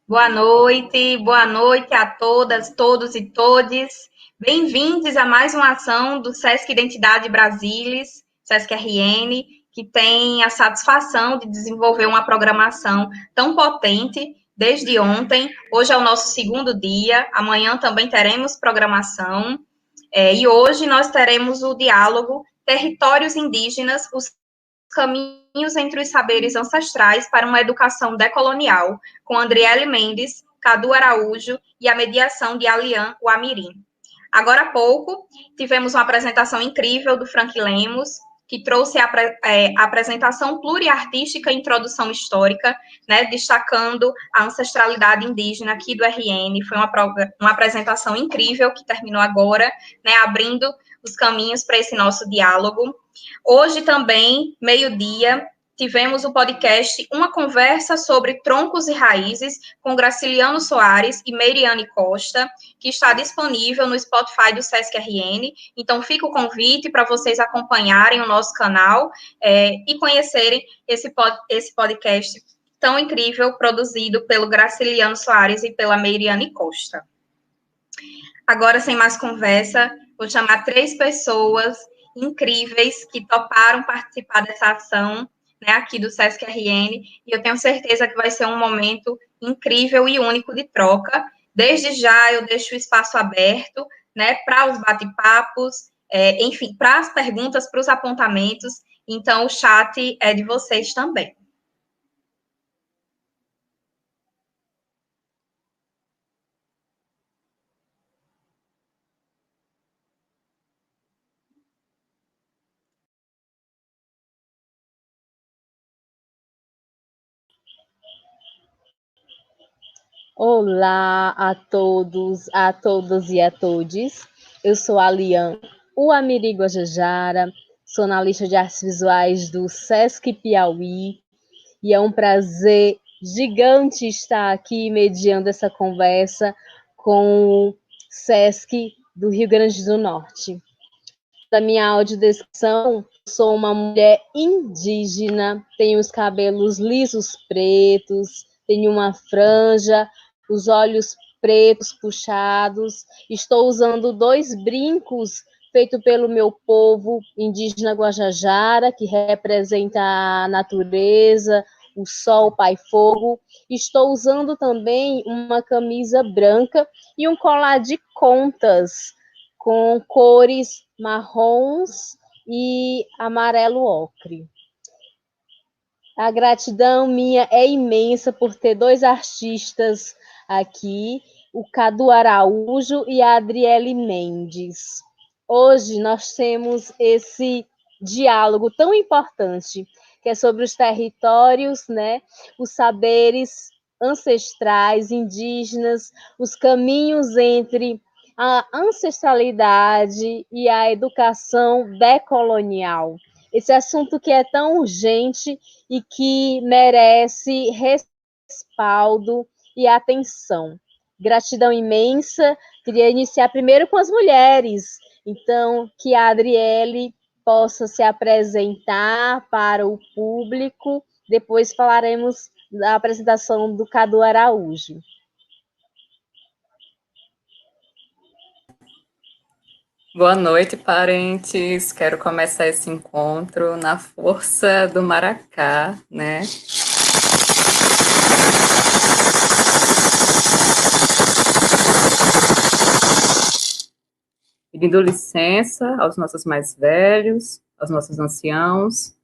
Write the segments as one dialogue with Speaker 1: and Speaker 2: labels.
Speaker 1: Boa noite a todas, todos e todes. Bem-vindos a mais uma ação do Sesc Identidade Brasilis, Sesc RN, que tem a satisfação de desenvolver uma programação tão potente desde ontem. Hoje é o nosso segundo dia, amanhã também teremos programação. E hoje nós teremos o diálogo Territórios Indígenas, os caminhos entre os saberes ancestrais para uma educação decolonial, com Andriele Mendes, Cadu Araújo e a mediação de Alian Wamirim. Agora há pouco, tivemos uma apresentação incrível do Frank Lemos, que trouxe a apresentação pluriartística e introdução histórica, né, destacando a ancestralidade indígena aqui do RN. Foi uma apresentação incrível que terminou agora, né, abrindo os caminhos para esse nosso diálogo. Hoje também, meio-dia, tivemos o podcast Uma Conversa sobre Troncos e Raízes, com Graciliano Soares e Meiriane Costa, que está disponível no Spotify do Sesc RN. Então, fica o convite para vocês acompanharem o nosso canal e conhecerem esse podcast tão incrível, produzido pelo Graciliano Soares e pela Meiriane Costa. Agora, sem mais conversa, vou chamar 3 pessoas incríveis que toparam participar dessa ação, né, aqui do Sesc RN, e eu tenho certeza que vai ser um momento incrível e único de troca. Desde já, eu deixo o espaço aberto, né, para os bate-papos, enfim, para as perguntas, para os apontamentos. Então, o chat é de vocês também.
Speaker 2: Olá a todos, a todas e a todes. Eu sou a Lian, o Amiri Guajajara, sou analista de artes visuais do Sesc Piauí, e é um prazer gigante estar aqui mediando essa conversa com o Sesc do Rio Grande do Norte. Da minha audiodescrição, sou uma mulher indígena, tenho os cabelos lisos pretos, tenho uma franja, os olhos pretos puxados, estou usando 2 brincos feitos pelo meu povo indígena Guajajara, que representa a natureza, o sol, o pai fogo. Estou usando também uma camisa branca e um colar de contas com cores marrons e amarelo ocre. A gratidão minha é imensa por ter 2 artistas aqui, o Cadu Araújo e a Adriele Mendes. Hoje nós temos esse diálogo tão importante, que é sobre os territórios, né, os saberes ancestrais, indígenas, os caminhos entre a ancestralidade e a educação decolonial. Esse assunto que é tão urgente e que merece respaldo e atenção. Gratidão imensa. Queria iniciar primeiro com as mulheres. Então, que a Adriele possa se apresentar para o público. Depois falaremos da apresentação do Cadu Araújo.
Speaker 3: Boa noite, parentes. Quero começar esse encontro na força do maracá, né? Pedindo licença aos nossos mais velhos, aos nossos anciãos,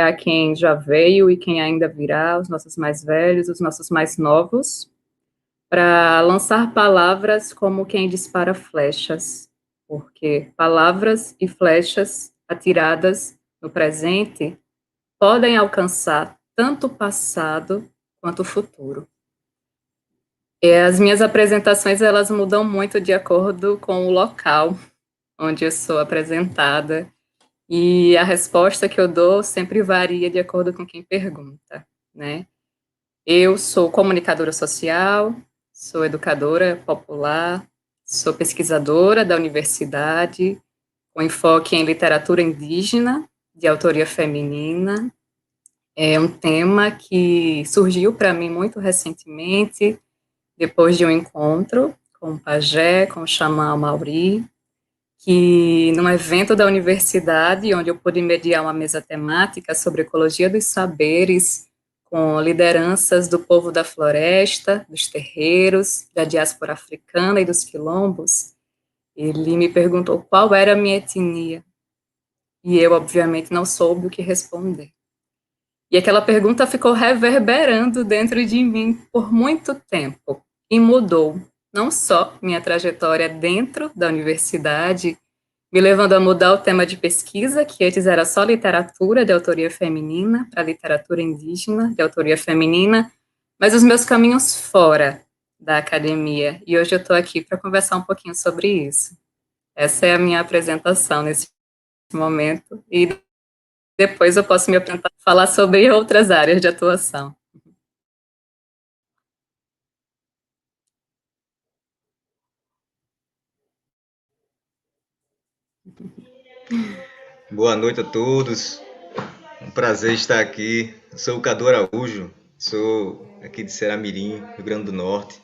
Speaker 3: a quem já veio e quem ainda virá, os nossos mais velhos, os nossos mais novos, para lançar palavras como quem dispara flechas, porque palavras e flechas atiradas no presente podem alcançar tanto o passado quanto o futuro. As minhas apresentações, elas mudam muito de acordo com o local onde eu sou apresentada, e a resposta que eu dou sempre varia de acordo com quem pergunta, né? Eu sou comunicadora social, sou educadora popular, sou pesquisadora da universidade, com enfoque em literatura indígena, de autoria feminina, É um tema que surgiu para mim muito recentemente, depois de um encontro com o pajé, com o xamã Mauri, que num evento da universidade, onde eu pude mediar uma mesa temática sobre ecologia dos saberes, com lideranças do povo da floresta, dos terreiros, da diáspora africana e dos quilombos, ele me perguntou qual era a minha etnia, e eu, obviamente, não soube o que responder. E aquela pergunta ficou reverberando dentro de mim por muito tempo, e mudou não só minha trajetória dentro da universidade, me levando a mudar o tema de pesquisa, que antes era só literatura de autoria feminina, para literatura indígena de autoria feminina, mas os meus caminhos fora da academia. E hoje eu estou aqui para conversar um pouquinho sobre isso. Essa é a minha apresentação nesse momento, e depois eu posso me apresentar, falar sobre outras áreas de atuação.
Speaker 4: Boa noite a todos. Um prazer estar aqui. Eu sou o Cadu Araújo, sou aqui de Ceramirim, Rio Grande do Norte.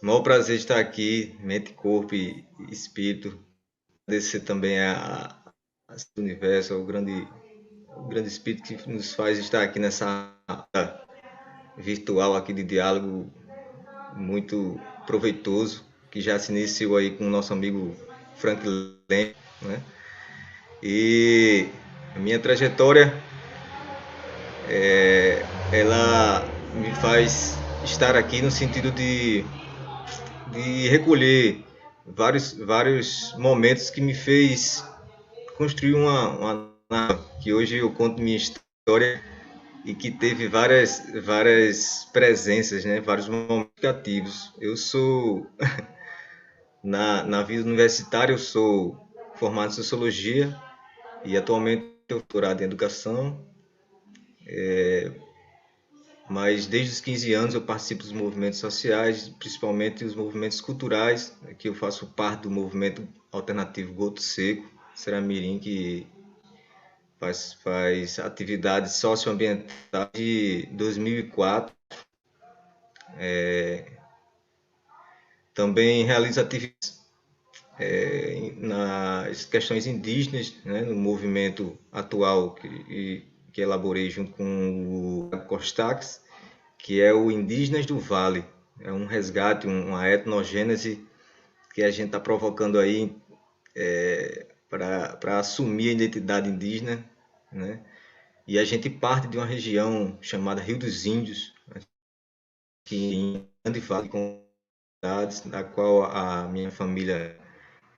Speaker 4: Maior prazer estar aqui, mente, corpo e espírito. Agradecer também ao universo, ao grande espírito que nos faz estar aqui nessa virtual aqui de diálogo muito proveitoso, que já se iniciou aí com o nosso amigo Frank Lem, né? E a minha trajetória, ela me faz estar aqui no sentido de recolher vários momentos que me fez construir uma que hoje eu conto minha história e que teve várias presenças, né? Vários momentos ativos. Eu sou, na vida universitária, eu sou formado em Sociologia e atualmente eu doutorado em Educação, mas desde os 15 anos eu participo dos movimentos sociais, principalmente os movimentos culturais, que eu faço parte do movimento alternativo Goto Seco, Ceramirim, que faz atividades socioambientais de 2004. Também realiza atividades nas questões indígenas, né, no movimento atual que elaborei junto com o Costax, que é o Indígenas do Vale. É um resgate, uma etnogênese que a gente está provocando aí para assumir a identidade indígena, né? E a gente parte de uma região chamada Rio dos Índios, que em Grande Vale, da qual a minha família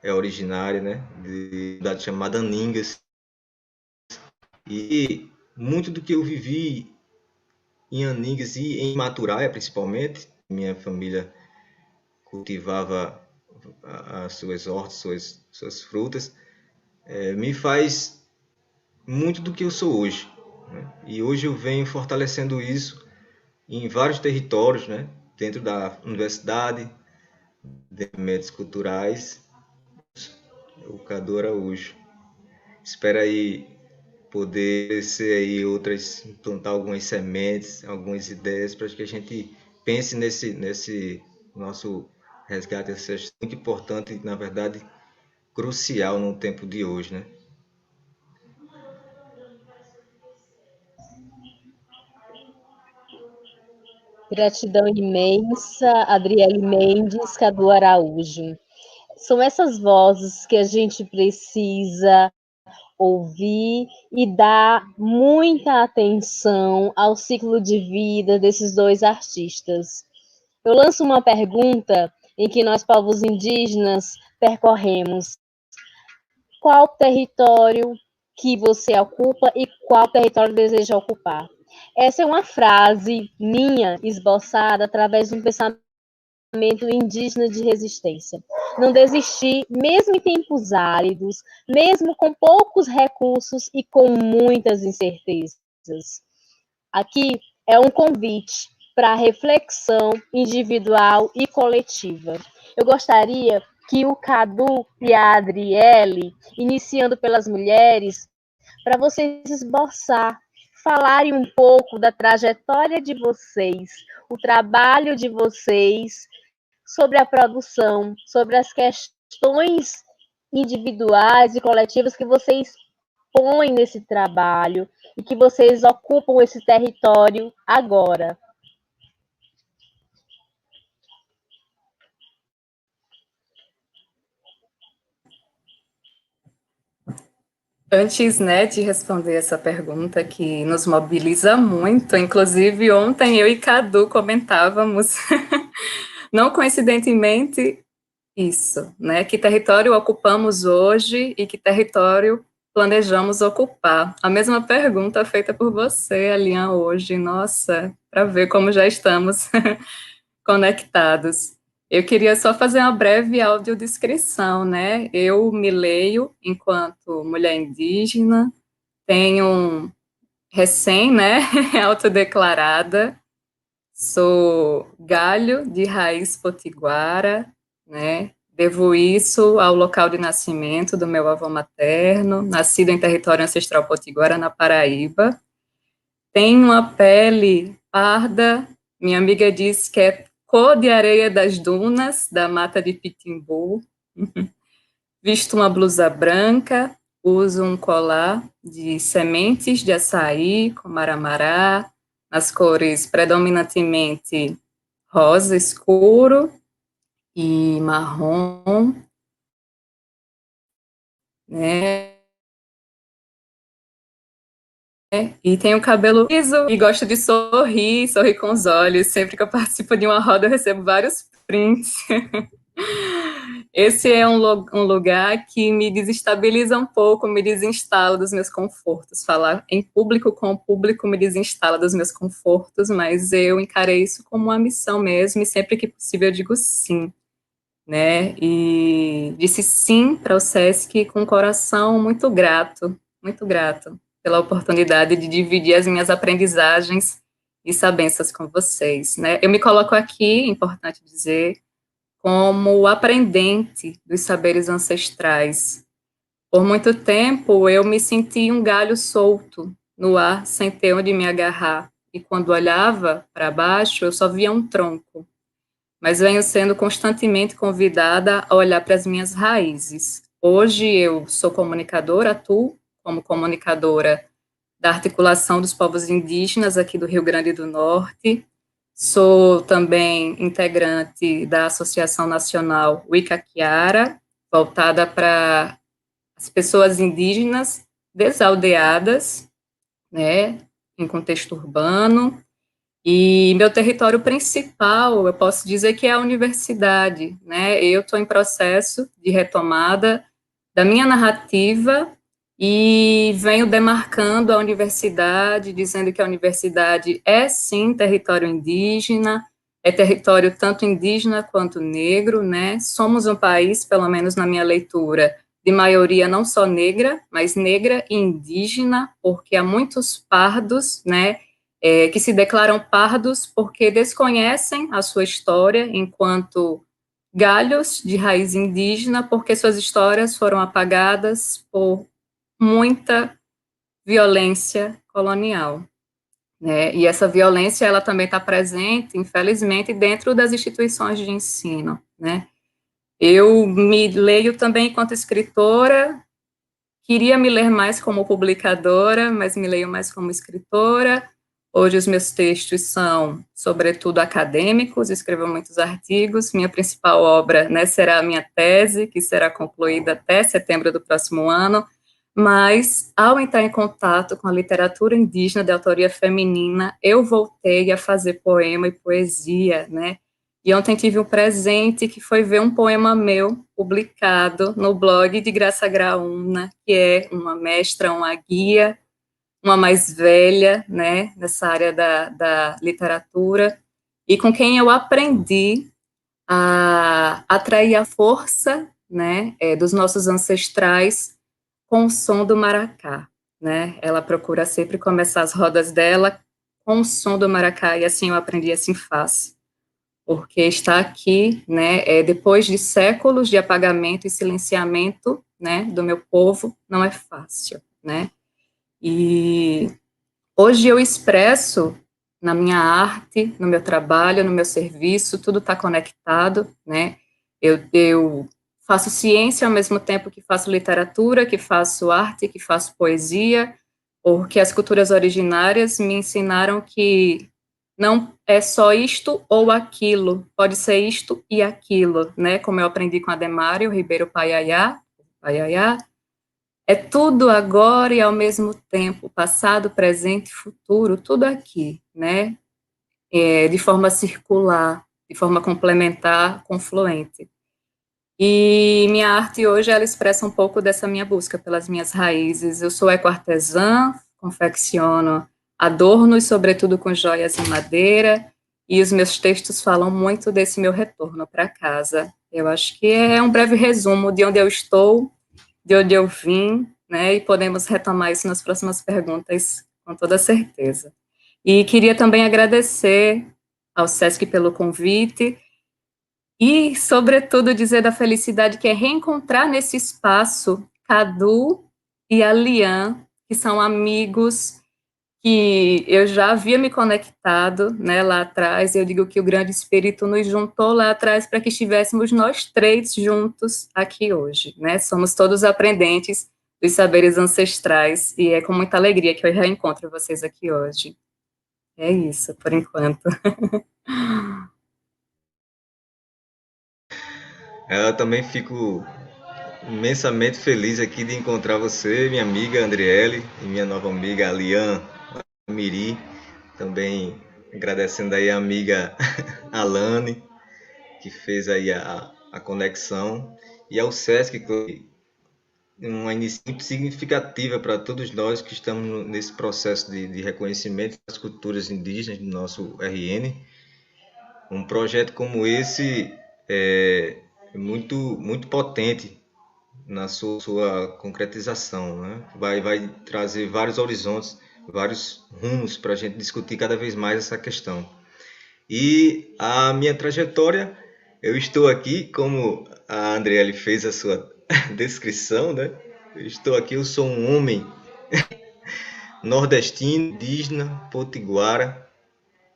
Speaker 4: é originária, né? De cidade chamada Aningas. E muito do que eu vivi em Aningas e em Maturaia, principalmente, minha família cultivava as suas hortas, suas frutas, me faz muito do que eu sou hoje, né? E hoje eu venho fortalecendo isso em vários territórios, né? Dentro da universidade, de movimentos culturais, o Cadu Araújo. Espero aí poder ser aí plantar algumas sementes, algumas ideias para que a gente pense nesse nosso resgate, muito importante e, na verdade, crucial no tempo de hoje, né?
Speaker 2: Gratidão imensa, Adriele Mendes, Cadu Araújo. São essas vozes que a gente precisa ouvir e dar muita atenção ao ciclo de vida desses dois artistas. Eu lanço uma pergunta em que nós, povos indígenas, percorremos. Qual território que você ocupa e qual território deseja ocupar? Essa é uma frase minha, esboçada através de um pensamento indígena de resistência. Não desistir, mesmo em tempos áridos, mesmo com poucos recursos e com muitas incertezas. Aqui é um convite para reflexão individual e coletiva. Eu gostaria que o Cadu e a Adriele, iniciando pelas mulheres, para vocês esboçar, falarem um pouco da trajetória de vocês, o trabalho de vocês, sobre a produção, sobre as questões individuais e coletivas que vocês põem nesse trabalho e que vocês ocupam esse território agora.
Speaker 3: Antes, né, de responder essa pergunta que nos mobiliza muito, inclusive ontem eu e Cadu comentávamos, não coincidentemente, isso, né, que território ocupamos hoje e que território planejamos ocupar. A mesma pergunta feita por você, Alian, hoje, nossa, para ver como já estamos conectados. Eu queria só fazer uma breve audiodescrição, né? Eu me leio enquanto mulher indígena, tenho recém, né, autodeclarada, sou galho de raiz potiguara, né? Devo isso ao local de nascimento do meu avô materno, nascido em território ancestral potiguara, na Paraíba. Tenho uma pele parda, minha amiga diz que é cor de areia das dunas, da mata de Pitimbu. Visto uma blusa branca, uso um colar de sementes de açaí com maramará, nas cores predominantemente rosa escuro e marrom, né? E tenho cabelo liso e gosto de sorrir com os olhos. Sempre que eu participo de uma roda, eu recebo vários prints. Esse é um lugar que me desestabiliza um pouco, me desinstala dos meus confortos. Falar em público com o público me desinstala dos meus confortos, mas eu encarei isso como uma missão mesmo, e sempre que possível eu digo sim, né? E disse sim para o SESC com um coração muito grato pela oportunidade de dividir as minhas aprendizagens e sabências com vocês, né? Eu me coloco aqui, importante dizer, como aprendente dos saberes ancestrais. Por muito tempo, eu me senti um galho solto no ar, sem ter onde me agarrar, e quando olhava para baixo, eu só via um tronco. Mas venho sendo constantemente convidada a olhar para as minhas raízes. Hoje eu sou comunicadora, atuo como comunicadora da articulação dos povos indígenas aqui do Rio Grande do Norte. Sou também integrante da Associação Nacional Wicca-Chiara, voltada para as pessoas indígenas desaldeadas, né, em contexto urbano. E meu território principal, eu posso dizer que é a universidade, né? Eu estou em processo de retomada da minha narrativa e venho demarcando a universidade, dizendo que a universidade é, sim, território indígena, é território tanto indígena quanto negro, né? Somos um país, pelo menos na minha leitura, de maioria não só negra, mas negra e indígena, porque há muitos pardos, né, que se declaram pardos porque desconhecem a sua história enquanto galhos de raiz indígena, porque suas histórias foram apagadas por muita violência colonial, né? E essa violência, ela também está presente, infelizmente, dentro das instituições de ensino, né? Eu me leio também enquanto escritora, queria me ler mais como publicadora, mas me leio mais como escritora. Hoje os meus textos são, sobretudo, acadêmicos, escrevo muitos artigos. Minha principal obra, né, será a minha tese, que será concluída até setembro do próximo ano, mas, ao entrar em contato com a literatura indígena de autoria feminina, eu voltei a fazer poema e poesia, né? E ontem tive um presente que foi ver um poema meu publicado no blog de Graça Graúna, que é uma mestra, uma guia, uma mais velha, né, nessa área da literatura, e com quem eu aprendi a atrair a força, né, dos nossos ancestrais com o som do maracá, né? Ela procura sempre começar as rodas dela com o som do maracá, e assim eu aprendi, assim faço. Porque está aqui, né, depois de séculos de apagamento e silenciamento, né, do meu povo, não é fácil, né? E Hoje eu expresso na minha arte, no meu trabalho, no meu serviço, tudo está conectado, né? Eu faço ciência ao mesmo tempo que faço literatura, que faço arte, que faço poesia, porque as culturas originárias me ensinaram que não é só isto ou aquilo, pode ser isto e aquilo, né? Como eu aprendi com Ademário Ribeiro Paiaiá, é tudo agora e ao mesmo tempo, passado, presente e futuro, tudo aqui, né? De forma circular, de forma complementar, confluente. E minha arte hoje, ela expressa um pouco dessa minha busca pelas minhas raízes. Eu sou ecoartesã, confecciono adornos, sobretudo com joias em madeira, e os meus textos falam muito desse meu retorno para casa. Eu acho que é um breve resumo de onde eu estou, de onde eu vim, né, e podemos retomar isso nas próximas perguntas, com toda certeza. E queria também agradecer ao SESC pelo convite e, sobretudo, dizer da felicidade que é reencontrar nesse espaço Cadu e a Lian, que são amigos que eu já havia me conectado, né, lá atrás. Eu digo que o grande espírito nos juntou lá atrás para que estivéssemos nós três juntos aqui hoje, né? Somos todos aprendentes dos saberes ancestrais e é com muita alegria que eu reencontro vocês aqui hoje. É isso, por enquanto.
Speaker 4: Eu também fico imensamente feliz aqui de encontrar você, minha amiga Andriele, e minha nova amiga Lian Miri. Também agradecendo aí a amiga Alane, que fez aí a conexão, e ao SESC, que foi uma iniciativa muito significativa para todos nós que estamos nesse processo de reconhecimento das culturas indígenas do nosso RN. Um projeto como esse é muito potente na sua concretização, né? Vai trazer vários horizontes, vários rumos para a gente discutir cada vez mais essa questão. E a minha trajetória, eu estou aqui, como a Andriele fez a sua descrição, né? Eu sou um homem nordestino, indígena, potiguara,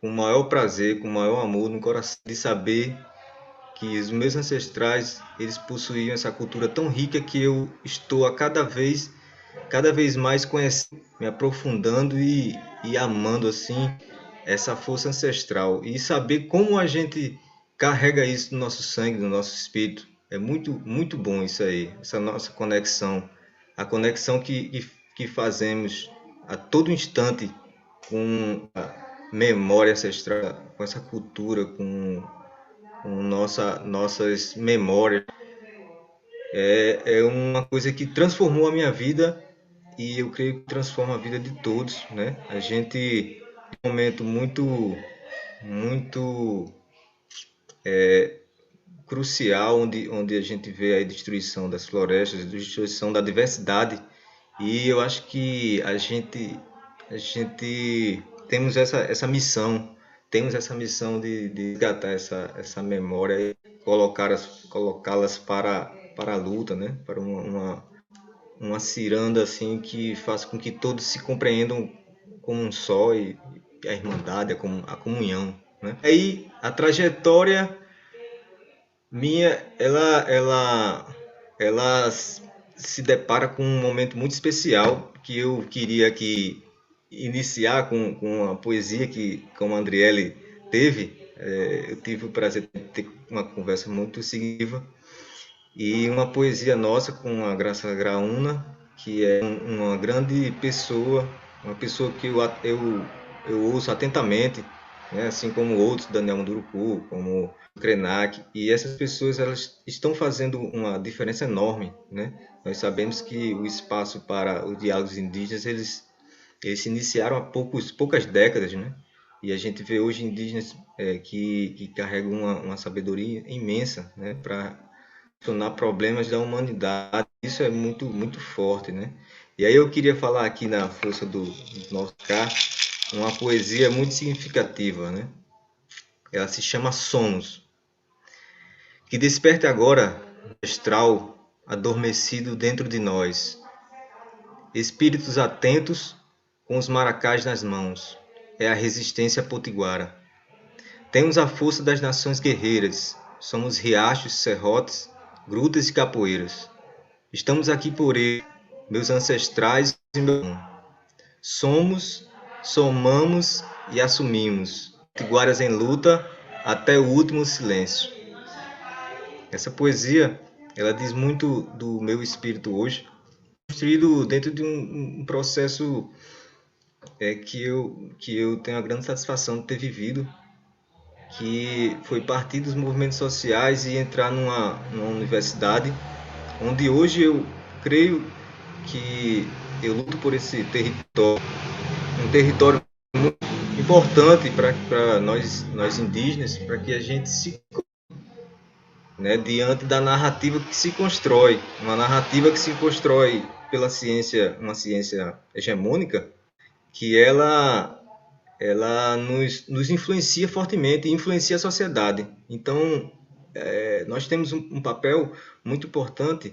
Speaker 4: com o maior prazer, com o maior amor no coração de saber que os meus ancestrais, eles possuíam essa cultura tão rica que eu estou a cada vez mais conhecendo, me aprofundando e amando assim essa força ancestral e saber como a gente carrega isso no nosso sangue, no nosso espírito. É muito bom isso aí, essa nossa conexão, a conexão que fazemos a todo instante com a memória ancestral, com essa cultura, com nossas memórias. É uma coisa que transformou a minha vida e eu creio que transforma a vida de todos, né? A gente, um momento muito crucial, onde a gente vê a destruição das florestas, a destruição da diversidade, e eu acho que a gente temos essa missão de resgatar essa memória e colocá-las para a luta, né? Para uma ciranda assim que faça com que todos se compreendam como um só e a irmandade, a comunhão, né? Aí a trajetória minha, ela se depara com um momento muito especial que eu queria aqui iniciar com a poesia que, como a Andriele teve. Eu tive o prazer de ter uma conversa muito significativa e uma poesia nossa com a Graça Graúna, que é uma grande pessoa, uma pessoa que eu ouço atentamente, né? Assim como outros, Daniel Munduruku, como Krenak, e essas pessoas elas estão fazendo uma diferença enorme, né? Nós sabemos que o espaço para os diálogos indígenas eles se iniciaram há poucas décadas, né? E a gente vê hoje indígenas que carregam uma sabedoria imensa, né? Para solucionar problemas da humanidade. Isso é muito forte, né? E aí eu queria falar aqui na força do nosso cá uma poesia muito significativa, né? Ela se chama Somos. Que desperte agora, astral, adormecido dentro de nós. Espíritos atentos, com os maracás nas mãos. É a resistência potiguara. Temos a força das nações guerreiras. Somos riachos, serrotes, grutas e capoeiras. Estamos aqui por ele, meus ancestrais e meu irmão. Somos, somamos e assumimos. Potiguaras em luta até o último silêncio. Essa poesia, ela diz muito do meu espírito hoje, construído dentro de um processo que eu tenho a grande satisfação de ter vivido, que foi partir dos movimentos sociais e entrar numa universidade, onde hoje eu creio que eu luto por esse território, um território muito importante para nós indígenas, para que a gente se, né, diante da narrativa que se constrói, uma narrativa que se constrói pela ciência, uma ciência hegemônica, que ela nos influencia fortemente e influencia a sociedade. Então, nós temos um papel muito importante,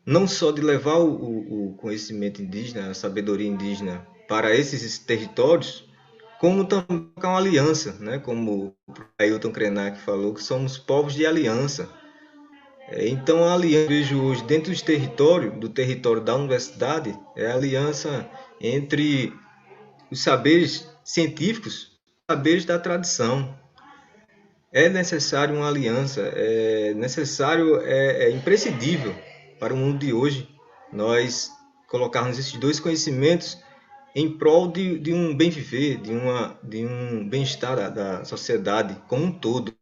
Speaker 4: não só de levar o conhecimento indígena, a sabedoria indígena para esses territórios, como também com uma aliança, né? Como o Ailton Krenak falou, que somos povos de aliança. Então, a aliança que eu vejo hoje dentro do território da universidade, é a aliança entre os saberes científicos, os saberes da tradição. É necessário uma aliança, é imprescindível para o mundo de hoje nós colocarmos esses dois conhecimentos em prol de um bem viver, de um bem-estar da sociedade como um todo.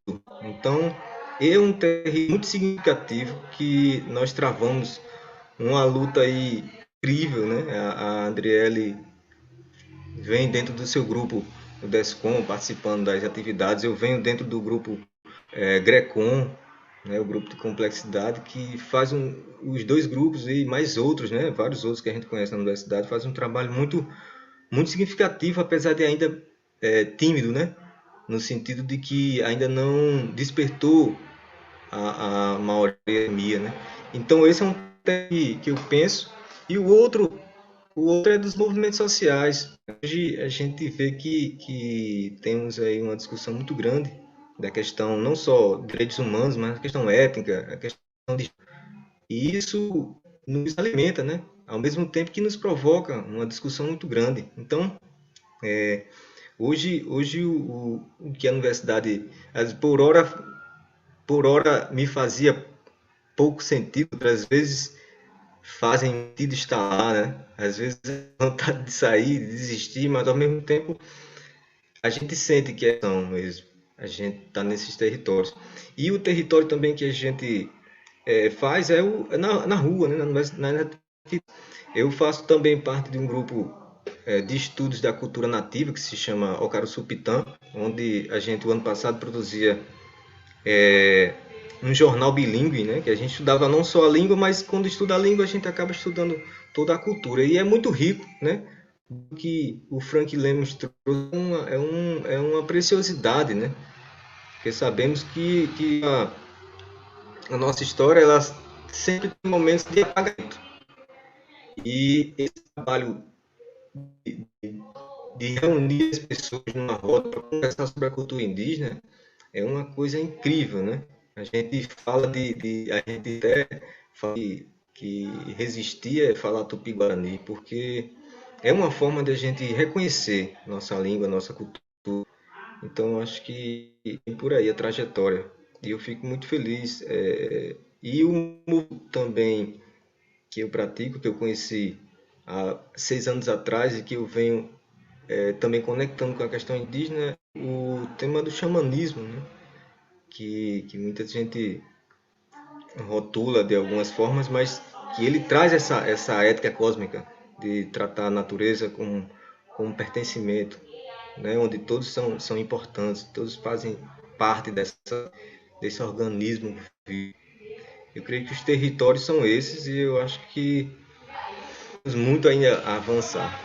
Speaker 4: Então, é um terreno muito significativo que nós travamos uma luta aí incrível, né? A Adriele vem dentro do seu grupo, o DESCOM, participando das atividades. Eu venho dentro do grupo GRECOM, né, o grupo de complexidade, que faz os dois grupos e mais outros, né, vários outros que a gente conhece na universidade, faz um trabalho muito, muito significativo, apesar de ainda tímido, né, no sentido de que ainda não despertou a maioria, né. Então, esse é um tema que eu penso. E o outro é dos movimentos sociais. Hoje a gente vê que temos aí uma discussão muito grande da questão não só de direitos humanos, mas a questão étnica, a questão de... E isso nos alimenta, né? Ao mesmo tempo que nos provoca uma discussão muito grande. Então, hoje o que a universidade, por hora me fazia pouco sentido, outras vezes fazem sentido estar lá, né? Às vezes vontade de sair, de desistir, mas ao mesmo tempo a gente sente que é tão mesmo. A gente está nesses territórios. E o território também que a gente faz é na rua, né? Eu faço também parte de um grupo de estudos da cultura nativa que se chama Ocaruçupitã, onde a gente, o ano passado, produzia um jornal bilíngue, né? Que a gente estudava não só a língua, mas quando estuda a língua a gente acaba estudando toda a cultura. E é muito rico, né? O que o Frank Lemos trouxe é uma preciosidade, né? Porque sabemos que a nossa história ela sempre tem momentos de apagamento. E esse trabalho de reunir as pessoas numa roda para conversar sobre a cultura indígena é uma coisa incrível, né? A gente fala a gente até fala que resistir é falar tupi-guarani, porque é uma forma de a gente reconhecer nossa língua, nossa cultura. Então, acho que é por aí a trajetória. E eu fico muito feliz. E o também que eu pratico, que eu conheci há 6 anos atrás e que eu venho também conectando com a questão indígena, o tema do xamanismo, né? Que muita gente rotula de algumas formas, mas que ele traz essa ética cósmica de tratar a natureza como um pertencimento, né? Onde todos são importantes, todos fazem parte desse organismo vivo. Eu creio que os territórios são esses e eu acho que temos muito ainda a avançar.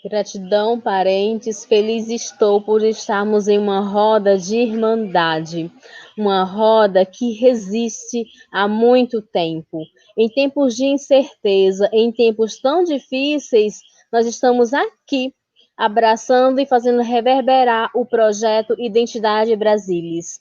Speaker 2: Gratidão, parentes. Feliz estou por estarmos em uma roda de irmandade, uma roda que resiste há muito tempo. Em tempos de incerteza, em tempos tão difíceis, nós estamos aqui, abraçando e fazendo reverberar o projeto Identidade Brasilis.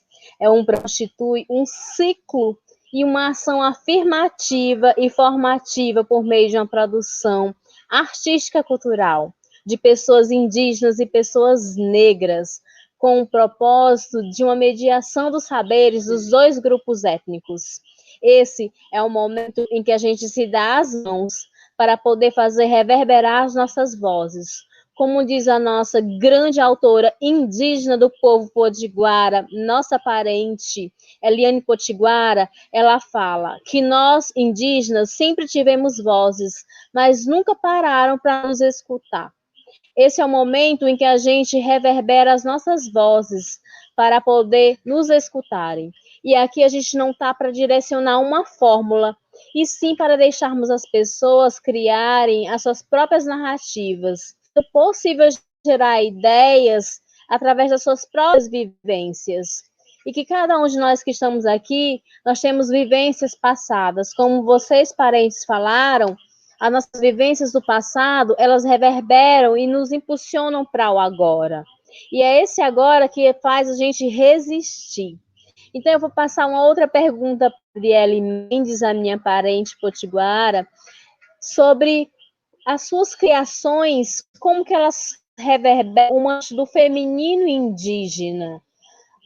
Speaker 2: Constitui um ciclo e uma ação afirmativa e formativa por meio de uma produção artística cultural de pessoas indígenas e pessoas negras, com o propósito de uma mediação dos saberes dos dois grupos étnicos. Esse é o momento em que a gente se dá as mãos para poder fazer reverberar as nossas vozes. Como diz a nossa grande autora indígena do povo potiguara, nossa parente, Eliane Potiguara, ela fala que nós, indígenas, sempre tivemos vozes, mas nunca pararam para nos escutar. Esse é o momento em que a gente reverbera as nossas vozes para poder nos escutarem. E aqui a gente não está para direcionar uma fórmula, e sim para deixarmos as pessoas criarem as suas próprias narrativas. É possível gerar ideias através das suas próprias vivências. E que cada um de nós que estamos aqui, nós temos vivências passadas. Como vocês, parentes, falaram, as nossas vivências do passado, elas reverberam e nos impulsionam para o agora. E é esse agora que faz a gente resistir. Então, eu vou passar uma outra pergunta para a Adriele Mendes, a minha parente potiguara, sobre as suas criações, como que elas reverberam o manto do feminino indígena.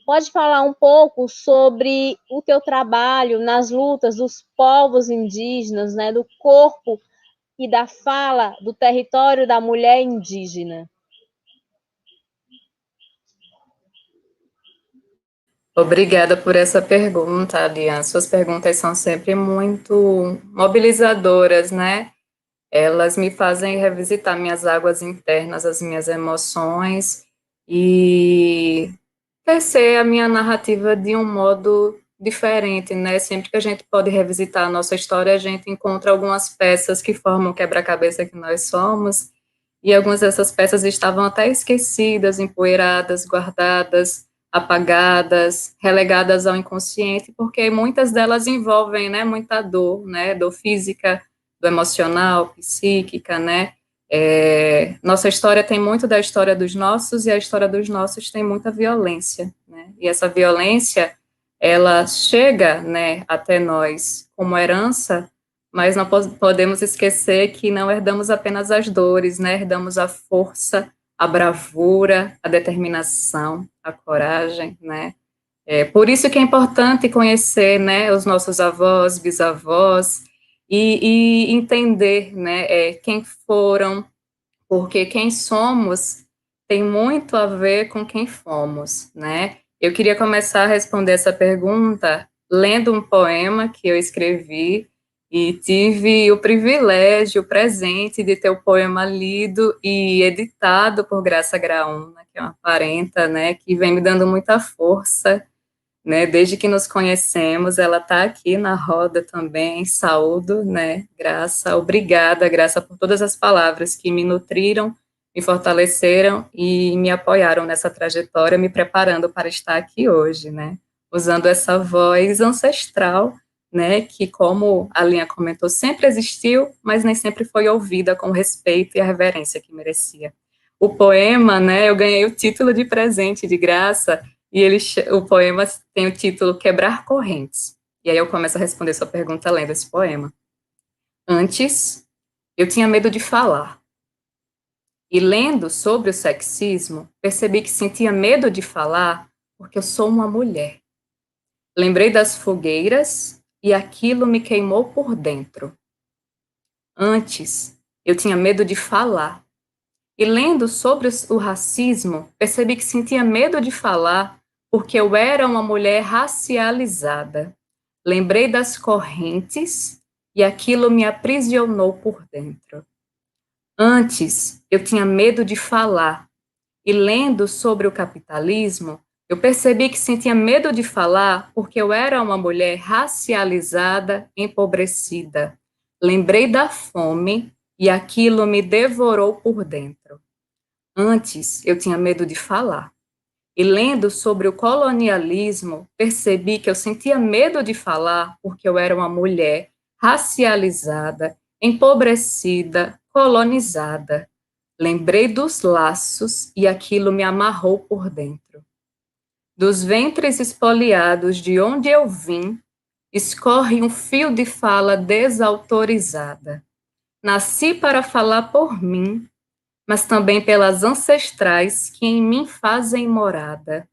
Speaker 2: Pode falar um pouco sobre o teu trabalho nas lutas dos povos indígenas, né, do corpo e da fala do território da mulher indígena?
Speaker 3: Obrigada por essa pergunta, Alian. Suas perguntas são sempre muito mobilizadoras, né? Elas me fazem revisitar minhas águas internas, as minhas emoções e tecer a minha narrativa de um modo diferente, né? Sempre que a gente pode revisitar a nossa história, a gente encontra algumas peças que formam o quebra-cabeça que nós somos, e algumas dessas peças estavam até esquecidas, empoeiradas, guardadas, apagadas, relegadas ao inconsciente, porque muitas delas envolvem, né, muita dor, né, dor física, do emocional, psíquica, né? Nossa história tem muito da história dos nossos, e a história dos nossos tem muita violência, né? E essa violência, ela chega, né, até nós como herança, mas não podemos esquecer que não herdamos apenas as dores, né? Herdamos a força, a bravura, a determinação, a coragem, né? Por isso que é importante conhecer, né, os nossos avós, bisavós, e entender, né, quem foram, porque quem somos tem muito a ver com quem fomos, né? Eu queria começar a responder essa pergunta lendo um poema que eu escrevi e tive o privilégio, o presente de ter o poema lido e editado por Graça Graúna, que é uma parenta, né, que vem me dando muita força, né, desde que nos conhecemos. Ela está aqui na roda também, saúdo, né, Graça, obrigada, Graça, por todas as palavras que me nutriram, me fortaleceram e me apoiaram nessa trajetória, me preparando para estar aqui hoje, né, usando essa voz ancestral, né, que, como a Linha comentou, sempre existiu, mas nem sempre foi ouvida com o respeito e a reverência que merecia. O poema, né, eu ganhei o título de presente de Graça, e o poema tem o título Quebrar Correntes. E aí eu começo a responder sua pergunta lendo esse poema. Antes, eu tinha medo de falar. E lendo sobre o sexismo, percebi que sentia medo de falar porque eu sou uma mulher. Lembrei das fogueiras e aquilo me queimou por dentro. Antes, eu tinha medo de falar. E lendo sobre o racismo, percebi que sentia medo de falar porque eu era uma mulher racializada. Lembrei das correntes e aquilo me aprisionou por dentro. Antes, eu tinha medo de falar. E lendo sobre o capitalismo, eu percebi que sentia medo de falar porque eu era uma mulher racializada, empobrecida. Lembrei da fome e aquilo me devorou por dentro. Antes, eu tinha medo de falar. E lendo sobre o colonialismo, percebi que eu sentia medo de falar porque eu era uma mulher racializada, empobrecida, colonizada. Lembrei dos laços e aquilo me amarrou por dentro. Dos ventres espoliados de onde eu vim, escorre um fio de fala desautorizada. Nasci para falar por mim, mas também pelas ancestrais que em mim fazem morada.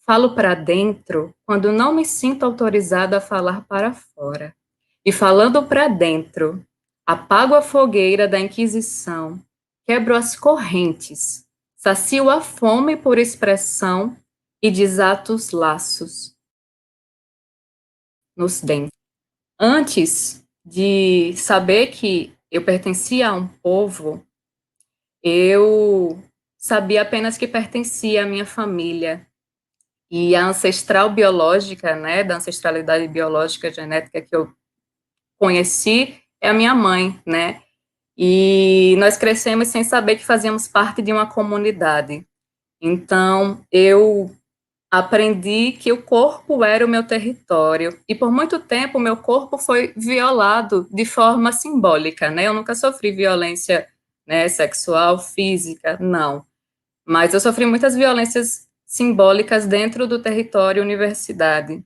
Speaker 3: Falo para dentro quando não me sinto autorizada a falar para fora. E falando para dentro, apago a fogueira da Inquisição, quebro as correntes, sacio a fome por expressão e desato os laços nos dentes. Antes de saber que eu pertencia a um povo, eu sabia apenas que pertencia à minha família. E a ancestral biológica, né, da ancestralidade biológica genética que eu conheci é a minha mãe, né? E nós crescemos sem saber que fazíamos parte de uma comunidade. Então, eu aprendi que o corpo era o meu território. E por muito tempo, o meu corpo foi violado de forma simbólica, né? Eu nunca sofri violência, né, sexual, física, não. Mas eu sofri muitas violências simbólicas dentro do território universidade.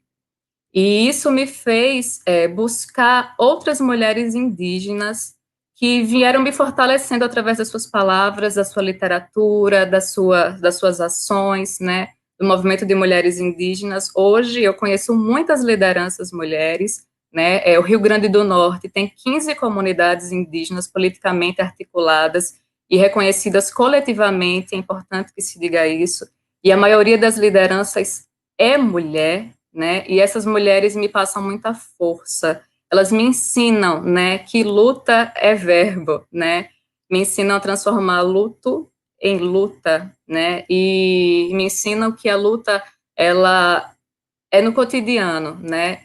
Speaker 3: E isso me fez buscar outras mulheres indígenas que vieram me fortalecendo através das suas palavras, da sua literatura, das suas ações, né, do movimento de mulheres indígenas. Hoje eu conheço muitas lideranças mulheres, né, o Rio Grande do Norte tem 15 comunidades indígenas politicamente articuladas e reconhecidas coletivamente, é importante que se diga isso, e a maioria das lideranças é mulher, né? E essas mulheres me passam muita força. Elas me ensinam, né, que luta é verbo, né? Me ensinam a transformar luto em luta, né? E me ensinam que a luta ela é no cotidiano, né?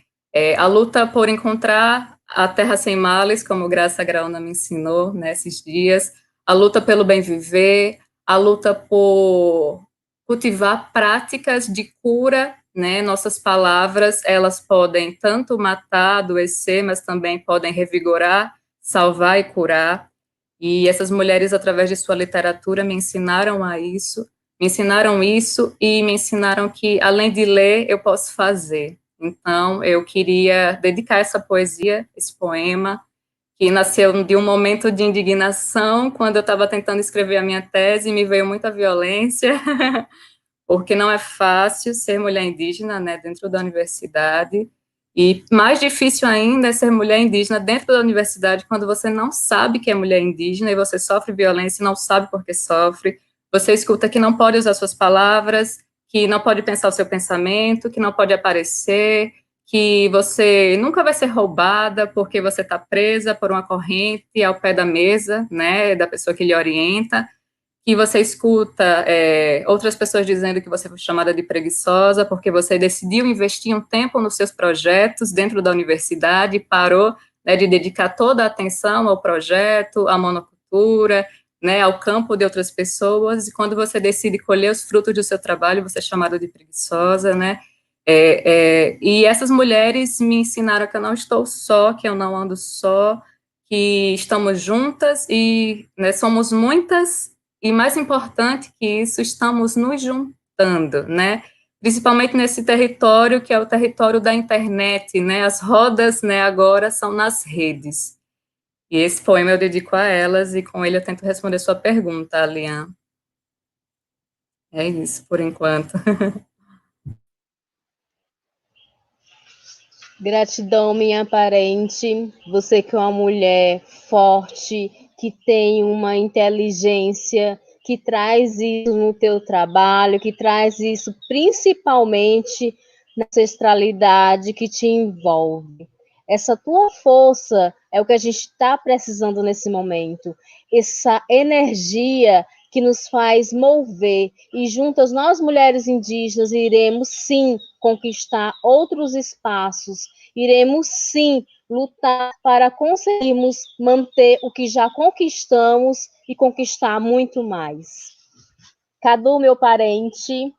Speaker 3: A luta por encontrar a terra sem males, como Graça Graúna me ensinou nesses dias, a luta pelo bem viver, a luta por cultivar práticas de cura, né? Nossas palavras, elas podem tanto matar, adoecer, mas também podem revigorar, salvar e curar. E essas mulheres, através de sua literatura, me ensinaram isso e me ensinaram que, além de ler, eu posso fazer. Então, eu queria dedicar essa poesia, esse poema, que nasceu de um momento de indignação, quando eu estava tentando escrever a minha tese, me veio muita violência, porque não é fácil ser mulher indígena, né, dentro da universidade, e mais difícil ainda é ser mulher indígena dentro da universidade, quando você não sabe que é mulher indígena, e você sofre violência e não sabe por que sofre, você escuta que não pode usar suas palavras, que não pode pensar o seu pensamento, que não pode aparecer, que você nunca vai ser roubada porque você está presa por uma corrente ao pé da mesa, né, da pessoa que lhe orienta, que você escuta outras pessoas dizendo que você foi chamada de preguiçosa porque você decidiu investir um tempo nos seus projetos dentro da universidade e parou, né, de dedicar toda a atenção ao projeto, à monocultura, né, ao campo de outras pessoas, e quando você decide colher os frutos do seu trabalho, você é chamada de preguiçosa, né, e essas mulheres me ensinaram que eu não estou só, que eu não ando só, que estamos juntas e, né, somos muitas. E mais importante que isso, estamos nos juntando, né? Principalmente nesse território que é o território da internet, né? As rodas, né, agora são nas redes. E esse poema eu dedico a elas e com ele eu tento responder sua pergunta, Alian. É isso por enquanto.
Speaker 2: Gratidão, minha parente. Você que é uma mulher forte, que tem uma inteligência, que traz isso no teu trabalho, que traz isso principalmente na ancestralidade que te envolve. Essa tua força é o que a gente está precisando nesse momento. Essa energia que nos faz mover. E juntas, nós, mulheres indígenas, iremos sim conquistar outros espaços, iremos sim lutar para conseguirmos manter o que já conquistamos e conquistar muito mais. Cadu, meu parente,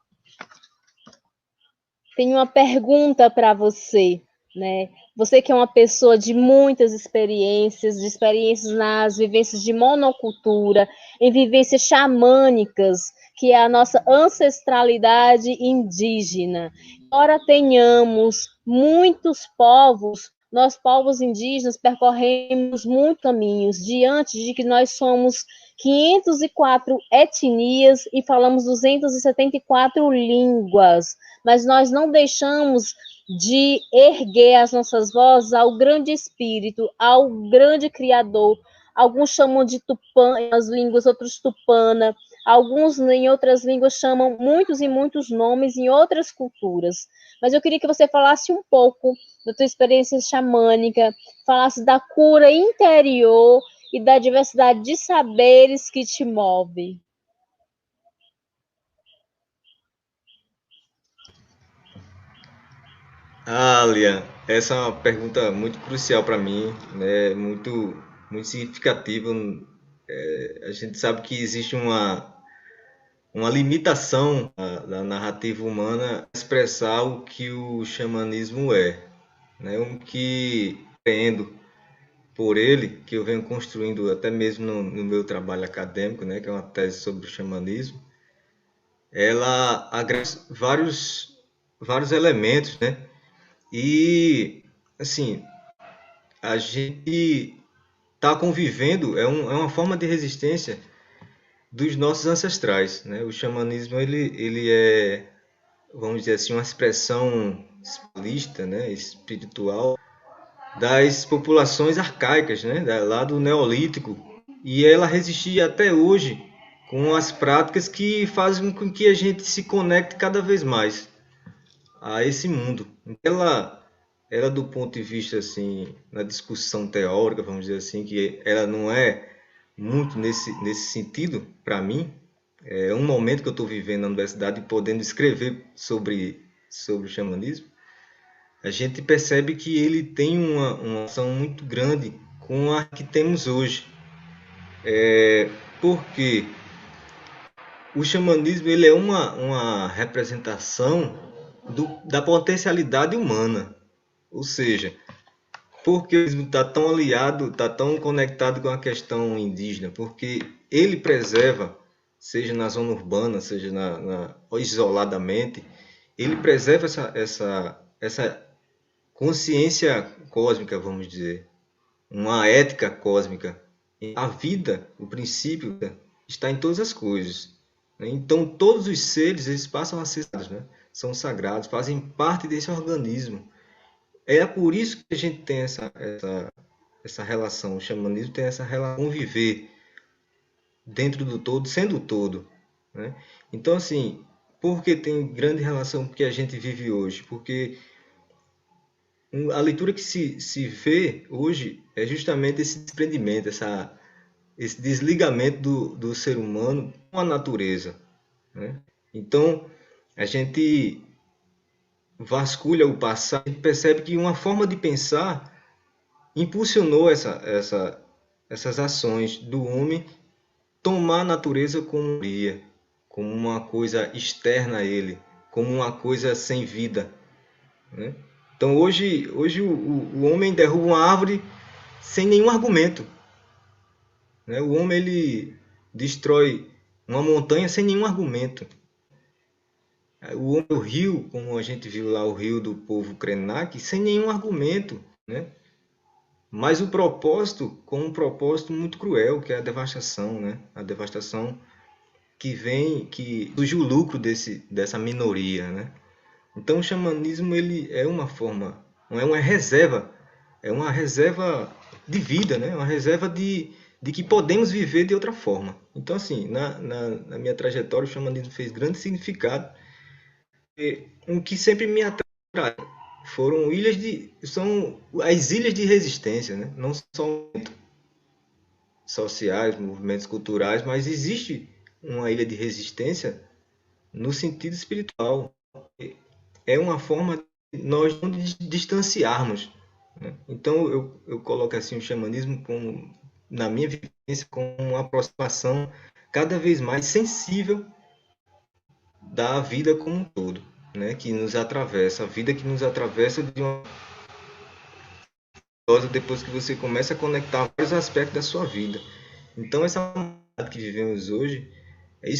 Speaker 2: tenho uma pergunta para você, né? Você que é uma pessoa de muitas experiências, de experiências nas vivências de monocultura, em vivências xamânicas, que é a nossa ancestralidade indígena. Ora tenhamos muitos povos, nós povos indígenas percorremos muitos caminhos, diante de que nós somos 504 etnias e falamos 274 línguas, mas nós não deixamos de erguer as nossas vozes ao grande espírito, ao grande criador. Alguns chamam de Tupã em as línguas, outros Tupana. Alguns em outras línguas chamam muitos e muitos nomes em outras culturas. Mas eu queria que você falasse um pouco da tua experiência xamânica, falasse da cura interior e da diversidade de saberes que te move.
Speaker 4: Lian, essa é uma pergunta muito crucial para mim, né? Muito significativa. A gente sabe que existe uma limitação da narrativa humana a expressar o que o xamanismo é, né? O que compreendo por ele, que eu venho construindo até mesmo no meu trabalho acadêmico, né? Que é uma tese sobre o xamanismo, ela agrega vários elementos, né? E, assim, a gente está convivendo, é uma forma de resistência dos nossos ancestrais, né? O xamanismo, ele é, vamos dizer assim, uma expressão espiritualista, né? Espiritual das populações arcaicas, né? Lá do Neolítico. E ela resistia até hoje com as práticas que fazem com que a gente se conecte cada vez mais a esse mundo. Ela do ponto de vista assim, na discussão teórica, vamos dizer assim, que ela não é muito nesse sentido para mim. É um momento que eu estou vivendo na universidade e podendo escrever sobre o xamanismo. A gente percebe que ele tem uma ação muito grande com a que temos hoje. Porque o xamanismo ele é uma representação da potencialidade humana. Ou seja, porque o xamanismo está tão aliado, está tão conectado com a questão indígena? Porque ele preserva, seja na zona urbana, seja isoladamente, ele preserva essa consciência cósmica, vamos dizer, uma ética cósmica. A vida, o princípio, está em todas as coisas. Então, todos os seres eles passam a ser sagrados, né? São sagrados, fazem parte desse organismo. É por isso que a gente tem essa relação, o xamanismo tem essa relação, conviver dentro do todo, sendo o todo, né? Então, assim, por que tem grande relação com o que a gente vive hoje? Porque a leitura que se vê hoje é justamente esse desprendimento, esse desligamento do ser humano com a natureza, né? Então, a gente vasculha o passado e percebe que uma forma de pensar impulsionou essas ações do homem tomar a natureza como uma coisa externa a ele, como uma coisa sem vida, né? Então hoje o homem derruba uma árvore sem nenhum argumento, né? O homem ele destrói uma montanha sem nenhum argumento. O rio, como a gente viu lá, o rio do povo Krenak, sem nenhum argumento, né? Mas o propósito, com um propósito muito cruel, que é a devastação, né? A devastação que surge o lucro dessa minoria, né? Então o xamanismo ele é uma forma, não é uma reserva de vida, né? Uma reserva de que podemos viver de outra forma. Então assim, na minha trajetória o xamanismo fez grande significado. O que sempre me atrai são as ilhas de resistência, né? Não só sociais, movimentos culturais, mas existe uma ilha de resistência no sentido espiritual. É uma forma de nós não distanciarmos, né? Então eu coloco assim o xamanismo na minha vivência como uma aproximação cada vez mais sensível da vida como um todo, né? Que nos atravessa, a vida que nos atravessa de uma depois que você começa a conectar vários aspectos da sua vida. Então, essa que vivemos hoje é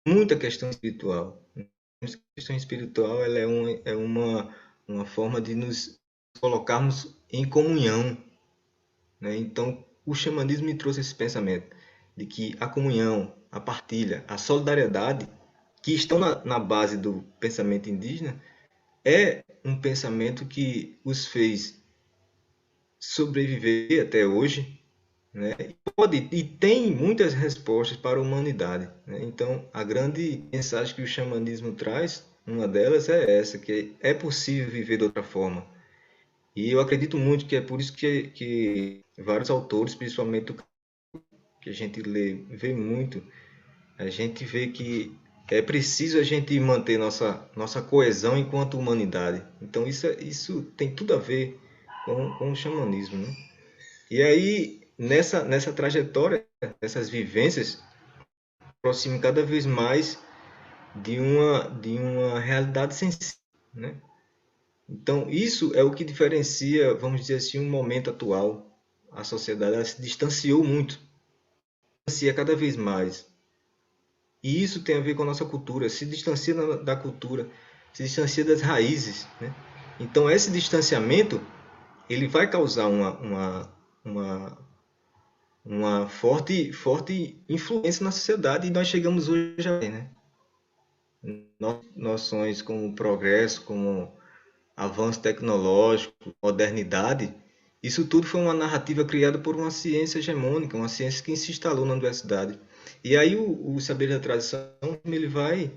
Speaker 4: muita questão espiritual. A questão espiritual ela é uma forma de nos colocarmos em comunhão, né? Então, o xamanismo me trouxe esse pensamento de que a comunhão, a partilha, a solidariedade, que estão na base do pensamento indígena, é um pensamento que os fez sobreviver até hoje, né? E tem muitas respostas para a humanidade, né? Então, a grande mensagem que o xamanismo traz, uma delas é essa, que é possível viver de outra forma. E eu acredito muito que é por isso que vários autores, principalmente o que a gente vê muito, a gente vê que é preciso a gente manter nossa coesão enquanto humanidade. Então, isso tem tudo a ver com o xamanismo, né? E aí, nessa trajetória, nessas vivências, aproximo cada vez mais de uma realidade sensível, né? Então, isso é o que diferencia, vamos dizer assim, o momento atual. A sociedade ela se distanciou muito, se distancia cada vez mais. E isso tem a ver com a nossa cultura, se distancia da cultura, se distancia das raízes, né? Então, esse distanciamento, ele vai causar uma forte influência na sociedade, e nós chegamos hoje a ver, né? Noções como progresso, como avanço tecnológico, modernidade, isso tudo foi uma narrativa criada por uma ciência hegemônica, uma ciência que se instalou na universidade. E aí o saber da tradição ele vai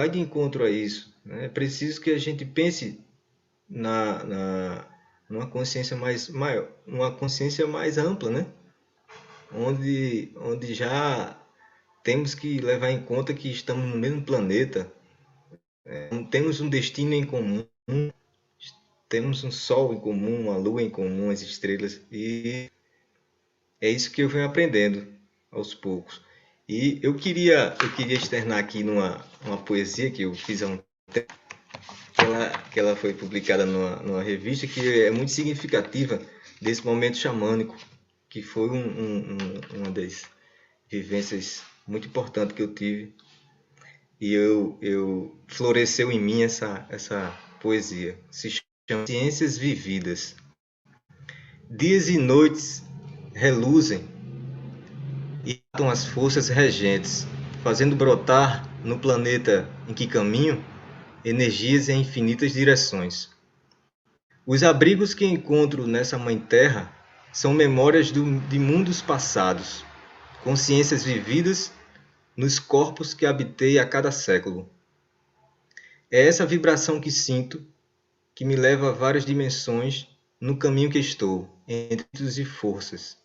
Speaker 4: de encontro a isso, né? É preciso que a gente pense numa consciência mais maior, uma consciência mais ampla, né? Onde já temos que levar em conta que estamos no mesmo planeta, temos um destino em comum, temos um sol em comum, uma lua em comum, as estrelas, e é isso que eu venho aprendendo aos poucos. E eu queria externar aqui uma poesia que eu fiz há um tempo, que ela foi publicada numa revista, que é muito significativa desse momento xamânico, que foi uma das vivências muito importantes que eu tive. E floresceu em mim essa poesia. Se chama Ciências Vividas. Dias e noites reluzem e atam as forças regentes, fazendo brotar no planeta em que caminho energias em infinitas direções. Os abrigos que encontro nessa mãe terra são memórias de mundos passados, consciências vividas nos corpos que habitei a cada século. É essa vibração que sinto, que me leva a várias dimensões no caminho que estou, entre mundos e forças.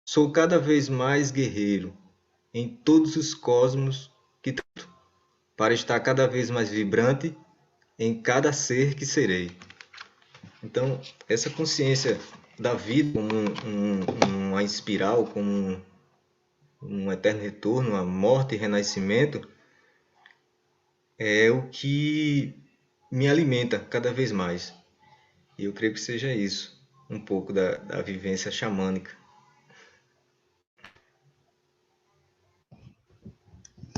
Speaker 4: Sou cada vez mais guerreiro em todos os cosmos que trato, para estar cada vez mais vibrante em cada ser que serei. Então, essa consciência da vida como uma espiral, como um eterno retorno, a morte e renascimento, é o que me alimenta cada vez mais. E eu creio que seja isso, um pouco da vivência xamânica.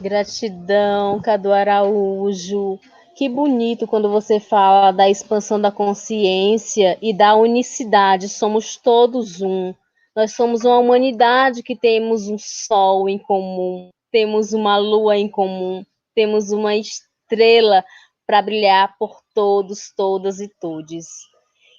Speaker 2: Gratidão, Cadu Araújo. Que bonito quando você fala da expansão da consciência e da unicidade. Somos todos um. Nós somos uma humanidade que temos um sol em comum, temos uma lua em comum, temos uma estrela para brilhar por todos, todas e todes.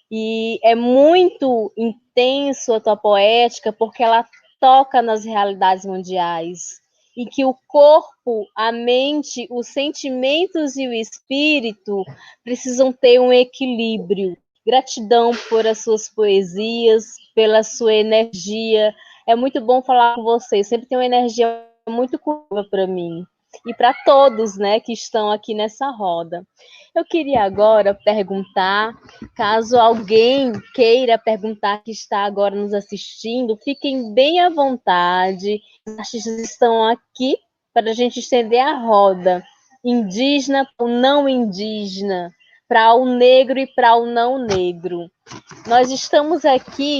Speaker 2: E é muito intenso a tua poética porque ela toca nas realidades mundiais e que o corpo, a mente, os sentimentos e o espírito precisam ter um equilíbrio. Gratidão por as suas poesias, pela sua energia. É muito bom falar com você. Sempre tem uma energia muito curva para mim e para todos, né, que estão aqui nessa roda. Eu queria agora perguntar, caso alguém queira perguntar que está agora nos assistindo, fiquem bem à vontade. Os artistas estão aqui para a gente estender a roda. indígena para o não indígena, para o negro e para o não negro. Nós estamos aqui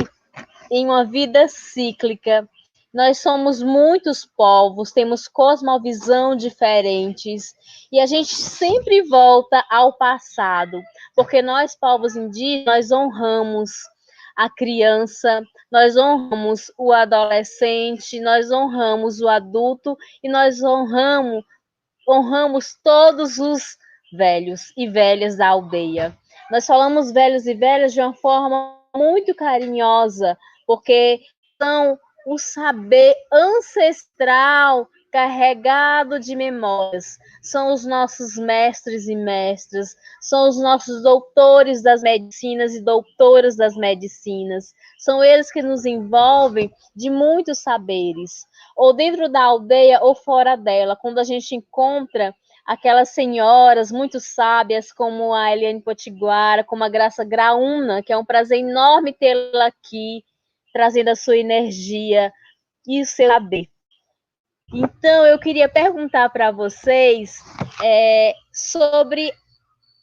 Speaker 2: em uma vida cíclica. Nós somos muitos povos, temos cosmovisão diferentes, e a gente sempre volta ao passado, porque nós, povos indígenas, nós honramos a criança, nós honramos o adolescente, nós honramos o adulto, e nós honramos todos os velhos e velhas da aldeia. Nós falamos velhos e velhas de uma forma muito carinhosa, porque são o saber ancestral carregado de memórias. São os nossos mestres e mestras, são os nossos doutores das medicinas e doutoras das medicinas. São eles que nos envolvem de muitos saberes, ou dentro da aldeia ou fora dela, quando a gente encontra aquelas senhoras muito sábias, como a Eliane Potiguara, como a Graça Graúna, que é um prazer enorme tê-la aqui, trazendo a sua energia e o seu saber. Então, eu queria perguntar para vocês sobre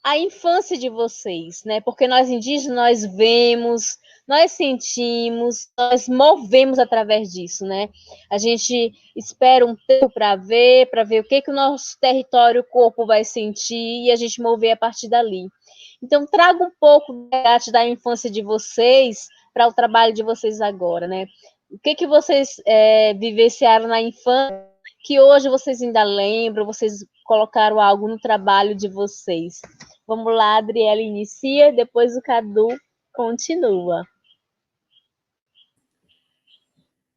Speaker 2: a infância de vocês, né? Porque nós indígenas, nós vemos, nós sentimos, nós movemos através disso, né? A gente espera um tempo para ver o que o nosso território, o corpo vai sentir, e a gente mover a partir dali. Então, traga um pouco da infância de vocês para o trabalho de vocês agora, né? O que vocês vivenciaram na infância, que hoje vocês ainda lembram, vocês colocaram algo no trabalho de vocês? Vamos lá, a Adriele inicia, depois o Cadu continua.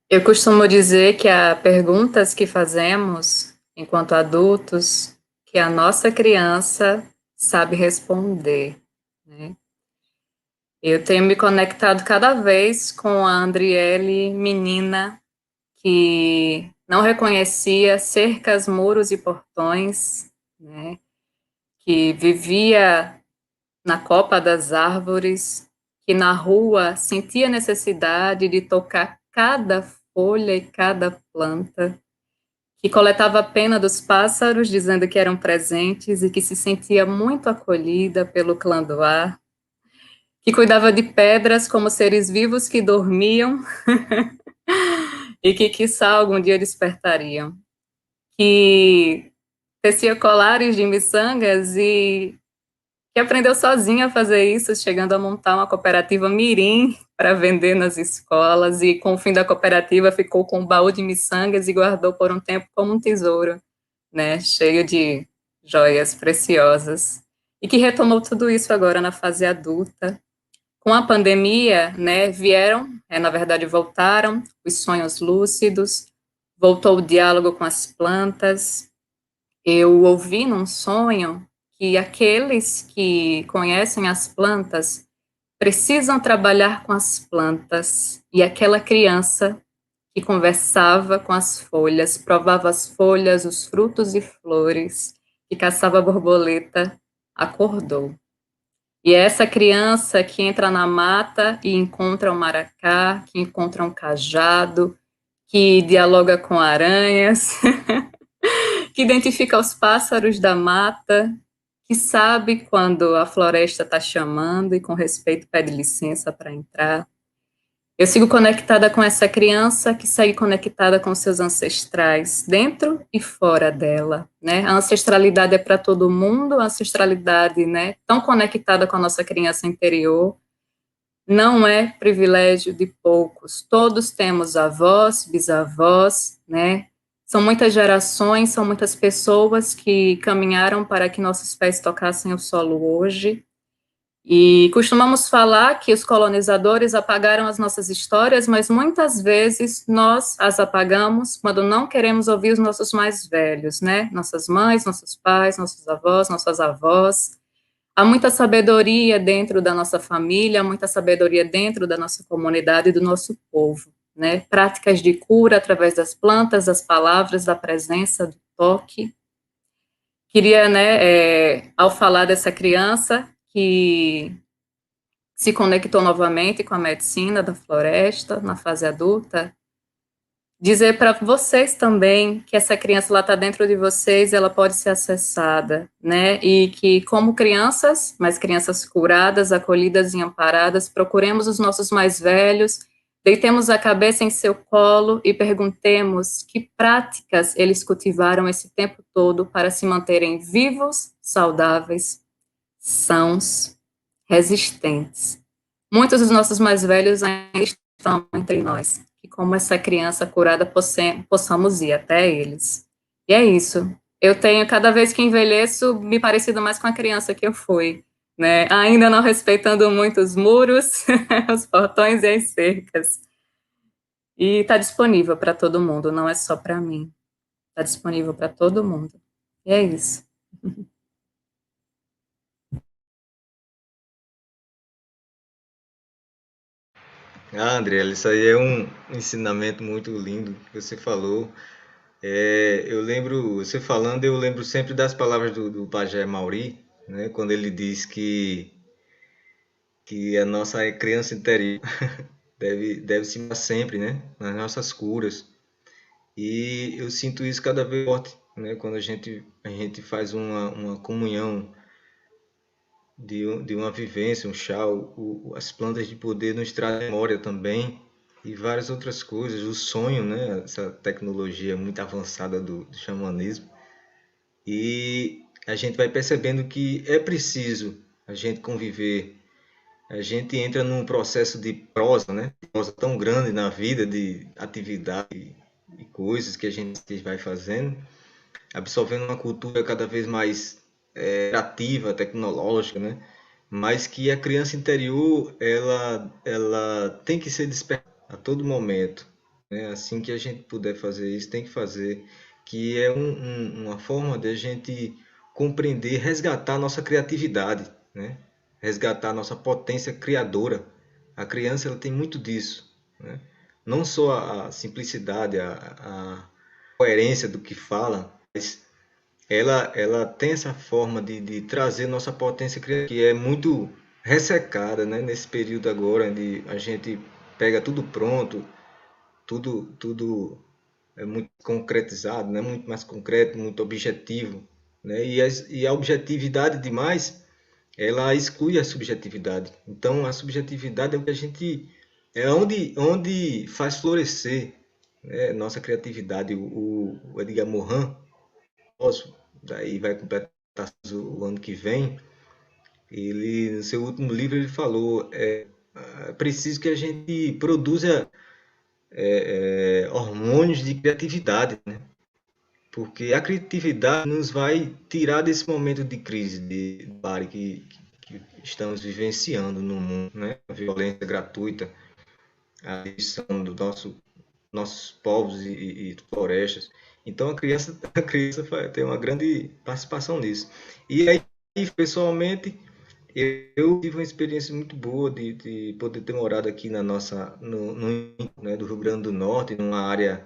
Speaker 3: Eu costumo dizer que há perguntas que fazemos enquanto adultos que a nossa criança sabe responder, né? Eu tenho me conectado cada vez com a Andriele, menina que não reconhecia cercas, muros e portões, né? Que vivia na copa das árvores, que na rua sentia necessidade de tocar cada folha e cada planta, que coletava a pena dos pássaros, dizendo que eram presentes e que se sentia muito acolhida pelo clã do ar, que cuidava de pedras como seres vivos que dormiam e que, quiçá, algum dia despertariam, que tecia colares de miçangas e que aprendeu sozinha a fazer isso, chegando a montar uma cooperativa mirim para vender nas escolas, e com o fim da cooperativa ficou com um baú de miçangas e guardou por um tempo como um tesouro, né, cheio de joias preciosas, e que retomou tudo isso agora na fase adulta. Com a pandemia, né, na verdade voltaram os sonhos lúcidos, voltou o diálogo com as plantas. Eu ouvi num sonho que aqueles que conhecem as plantas precisam trabalhar com as plantas, e aquela criança que conversava com as folhas, provava as folhas, os frutos e flores, que caçava borboleta, acordou. E é essa criança que entra na mata e encontra um maracá, que encontra um cajado, que dialoga com aranhas, que identifica os pássaros da mata, que sabe quando a floresta está chamando e com respeito pede licença para entrar. Eu sigo conectada com essa criança que segue conectada com seus ancestrais, dentro e fora dela, né? A ancestralidade é para todo mundo, a ancestralidade, né, tão conectada com a nossa criança interior, não é privilégio de poucos. Todos temos avós, bisavós, né? São muitas gerações, são muitas pessoas que caminharam para que nossos pés tocassem o solo hoje. E costumamos falar que os colonizadores apagaram as nossas histórias, mas muitas vezes nós as apagamos quando não queremos ouvir os nossos mais velhos, né? Nossas mães, nossos pais, nossos avós, nossas avós. Há muita sabedoria dentro da nossa família, muita sabedoria dentro da nossa comunidade e do nosso povo, né? Práticas de cura através das plantas, das palavras, da presença, do toque. Queria, né, ao falar dessa criança que se conectou novamente com a medicina da floresta na fase adulta, dizer para vocês também que essa criança está dentro de vocês, ela pode ser acessada, né? E que, como crianças, mas crianças curadas, acolhidas e amparadas, procuremos os nossos mais velhos, deitemos a cabeça em seu colo e perguntemos que práticas eles cultivaram esse tempo todo para se manterem vivos, saudáveis, sãos, resistentes. Muitos dos nossos mais velhos ainda estão entre nós, e como essa criança curada possamos ir até eles. E é isso. Eu tenho, cada vez que envelheço, me parecido mais com a criança que eu fui, né? Ainda não respeitando muito os muros, os portões e as cercas. E está disponível para todo mundo, não é só para mim. Está disponível para todo mundo. E é isso.
Speaker 4: Ah, André, isso aí é um ensinamento muito lindo que você falou. Eu lembro, você falando, eu lembro sempre das palavras do Pajé Mauri, né, quando ele diz que a nossa criança interior deve se mostrar sempre, né, nas nossas curas. E eu sinto isso cada vez mais forte, né, quando a gente faz uma comunhão de uma vivência, um chá, as plantas de poder nos trazem memória também e várias outras coisas, o sonho, né, essa tecnologia muito avançada do xamanismo. E a gente vai percebendo que é preciso a gente conviver. A gente entra num processo de prosa, né? Prosa tão grande na vida, de atividade e coisas que a gente vai fazendo, absorvendo uma cultura cada vez mais ativa, tecnológica, né? Mas que a criança interior ela tem que ser despertada a todo momento, né? Assim que a gente puder fazer isso, tem que fazer, que é uma forma de a gente compreender, resgatar a nossa criatividade, né? Resgatar a nossa potência criadora. A criança ela tem muito disso, né? Não só a simplicidade, a coerência do que fala, mas ela tem essa forma de trazer nossa potência criativa, que é muito ressecada, né? Nesse período agora, onde a gente pega tudo pronto, tudo é muito concretizado, né? Muito mais concreto, muito objetivo, né? E a objetividade demais, ela exclui a subjetividade. Então, a subjetividade é o que a gente onde faz florescer, né, nossa criatividade. O Edgar Morin, daí vai completar o ano que vem, ele, no seu último livro, ele falou, é preciso que a gente produza hormônios de criatividade, né? Porque a criatividade nos vai tirar desse momento de crise, de pare que estamos vivenciando no mundo, né? A violência gratuita, a destruição do nossos povos e florestas. Então a criança tem uma grande participação nisso. E aí, pessoalmente, eu tive uma experiência muito boa de poder ter morado aqui né, do Rio Grande do Norte, numa área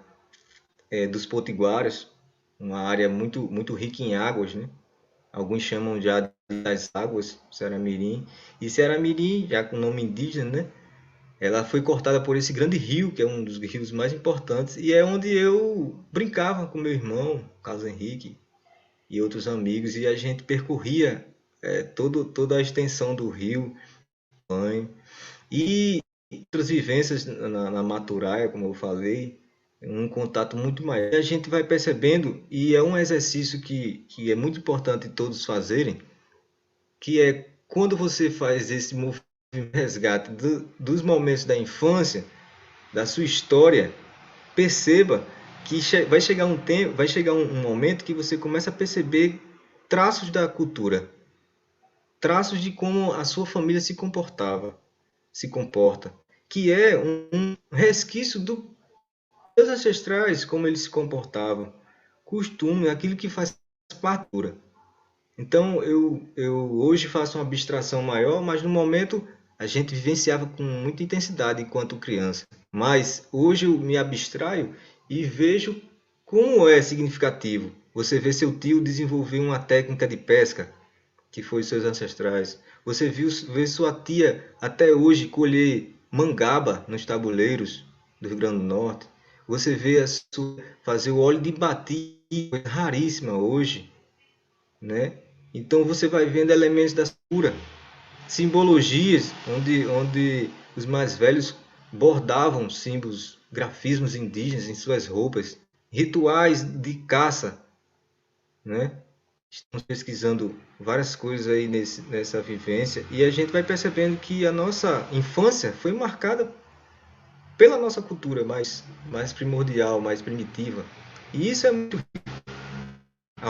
Speaker 4: dos Potiguaras, uma área muito, muito rica em águas, né? Alguns chamam já das águas, Ceará-Mirim. E Ceará-Mirim, já com nome indígena, né? Ela foi cortada por esse grande rio, que é um dos rios mais importantes, e é onde eu brincava com meu irmão, Carlos Henrique, e outros amigos, e a gente percorria toda a extensão do rio, banho, e outras vivências na Maturaia, como eu falei, um contato muito maior. E a gente vai percebendo, e é um exercício que é muito importante todos fazerem, que é quando você faz esse movimento de resgate dos momentos da infância, da sua história, perceba que vai chegar um tempo, vai chegar um momento que você começa a perceber traços da cultura, traços de como a sua família se comporta, que é um resquício dos seus ancestrais, como eles se comportavam, costume, aquilo que faz parte da cultura. Então, eu hoje faço uma abstração maior, mas no momento a gente vivenciava com muita intensidade enquanto criança. Mas hoje eu me abstraio e vejo como é significativo você ver seu tio desenvolver uma técnica de pesca que foi seus ancestrais. Você vê sua tia até hoje colher mangaba nos tabuleiros do Rio Grande do Norte. Você vê fazer o óleo de batir, coisa raríssima hoje, né? Então você vai vendo elementos da cura, simbologias, onde os mais velhos bordavam símbolos, grafismos indígenas em suas roupas, rituais de caça, né? Estamos pesquisando várias coisas aí nessa vivência e a gente vai percebendo que a nossa infância foi marcada pela nossa cultura mais primordial, mais primitiva. E isso é muito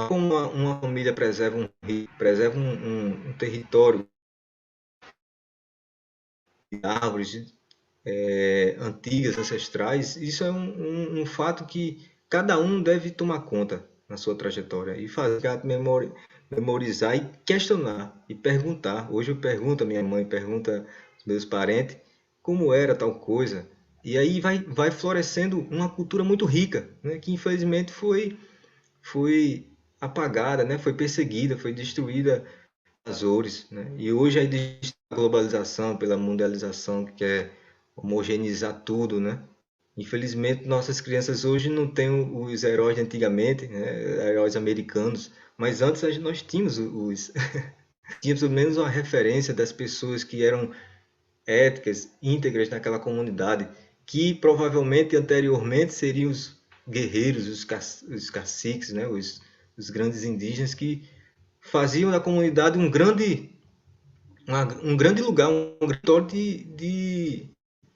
Speaker 4: como uma família preserva um território de árvores antigas, ancestrais. Isso é um fato que cada um deve tomar conta na sua trajetória e fazer memorizar e questionar e perguntar. Hoje eu pergunto a minha mãe, pergunto aos meus parentes como era tal coisa. E aí vai florescendo uma cultura muito rica, né, que infelizmente foi apagada, né, foi perseguida, foi destruída às Azores, né? E hoje a globalização, pela mundialização que quer homogeneizar tudo, né? Infelizmente, nossas crianças hoje não têm os heróis de antigamente, né? Heróis americanos, mas antes nós tínhamos tínhamos pelo menos uma referência das pessoas que eram éticas, íntegras naquela comunidade, que provavelmente anteriormente seriam os guerreiros, os caciques, né? Os grandes indígenas que faziam da comunidade um grande lugar, um grande território de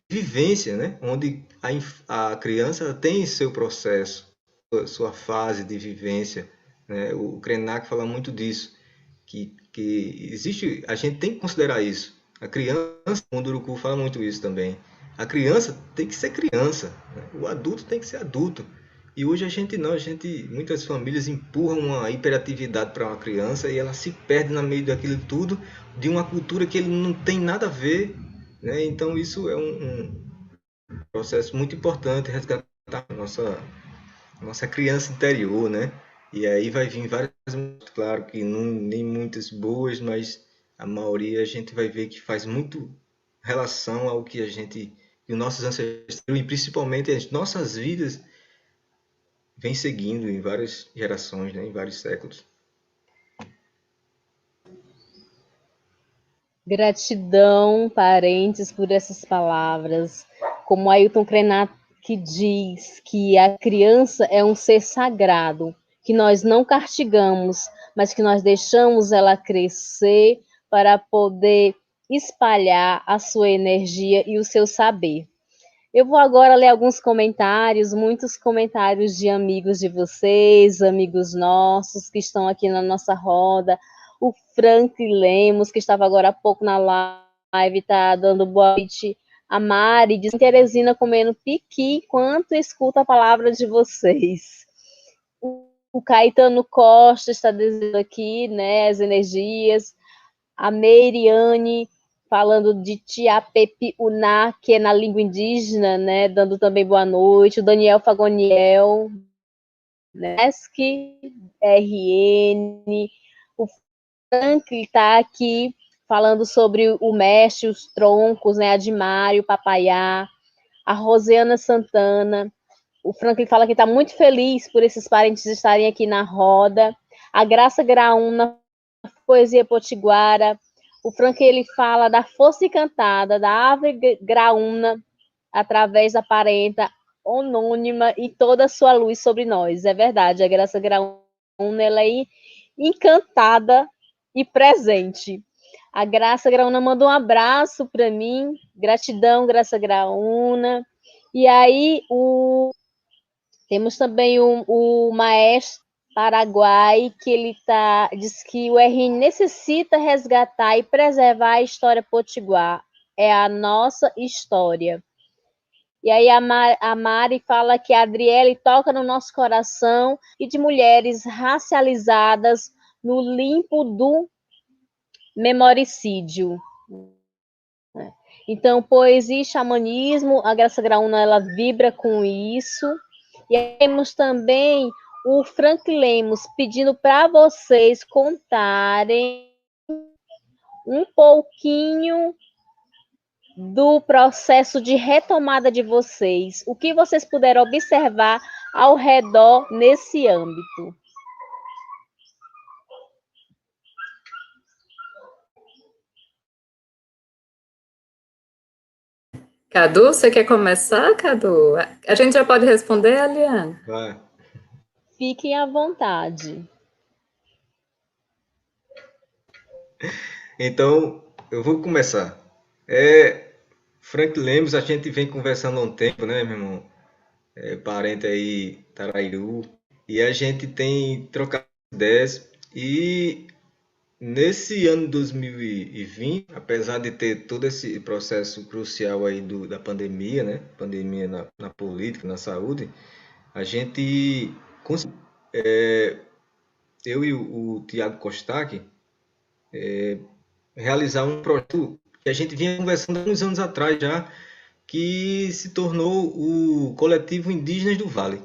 Speaker 4: vivência, né? Onde a criança tem seu processo, sua fase de vivência, né? O Krenak fala muito disso, que existe, a gente tem que considerar isso. A criança, o Munduruku fala muito isso também. A criança tem que ser criança, né? O adulto tem que ser adulto. E hoje a gente não, muitas famílias empurram uma hiperatividade para uma criança e ela se perde no meio daquilo tudo, de uma cultura que ele não tem nada a ver, né? Então isso é um processo muito importante, resgatar a nossa criança interior, né? E aí vai vir várias, claro que não, nem muitas boas, mas a maioria a gente vai ver que faz muito relação ao que que os nossos ancestrais, e principalmente as nossas vidas, vem seguindo em várias gerações, né? Em vários séculos.
Speaker 2: Gratidão, parentes, por essas palavras. Como Ailton Krenak que diz que a criança é um ser sagrado, que nós não castigamos, mas que nós deixamos ela crescer para poder espalhar a sua energia e o seu saber. Eu vou agora ler alguns comentários, muitos comentários de amigos de vocês, amigos nossos que estão aqui na nossa roda. O Frank Lemos, que estava agora há pouco na live, está dando boa noite. A Mari diz: Teresina comendo piqui enquanto escuta a palavra de vocês. O Caetano Costa está dizendo aqui, né, as energias. A Meiriane falando de Tiapepi Uná, que é na língua indígena, né, dando também boa noite. O Daniel Fagoniel, né, RN. O Frank está aqui falando sobre o mestre, os troncos, né, a Dimário, o Papaiá. A Rosiana Santana. O Franklin fala que está muito feliz por esses parentes estarem aqui na roda. A Graça Graúna, Poesia Potiguara. O Frank ele fala da força encantada da ave graúna através da parenta anônima e toda a sua luz sobre nós. É verdade, a Graça Graúna ela é encantada e presente. A Graça Graúna mandou um abraço para mim. Gratidão, Graça Graúna. E aí, temos também o maestro Paraguai, que ele diz que o RN necessita resgatar e preservar a história potiguar. É a nossa história. E aí a Mari fala que a Adriele toca no nosso coração e de mulheres racializadas no limpo do memoricídio. Então, poesia e xamanismo, a Graça Graúna, ela vibra com isso. E temos também o Frank Lemos pedindo para vocês contarem um pouquinho do processo de retomada de vocês? O que vocês puderam observar ao redor nesse âmbito?
Speaker 3: Cadu, você quer começar, Cadu? A gente já pode responder, Aliane?
Speaker 4: Vai.
Speaker 2: Fiquem à vontade.
Speaker 4: Então, eu vou começar. Frank Lemos, a gente vem conversando há um tempo, né, meu irmão? Parente aí, Tarairu. E a gente tem trocado ideias. E nesse ano de 2020, apesar de ter todo esse processo crucial aí da pandemia, né? Pandemia na política, na saúde, a gente conseguiu, eu e o Tiago Kostak, realizar um projeto que a gente vinha conversando há uns anos atrás já, que se tornou o Coletivo Indígenas do Vale.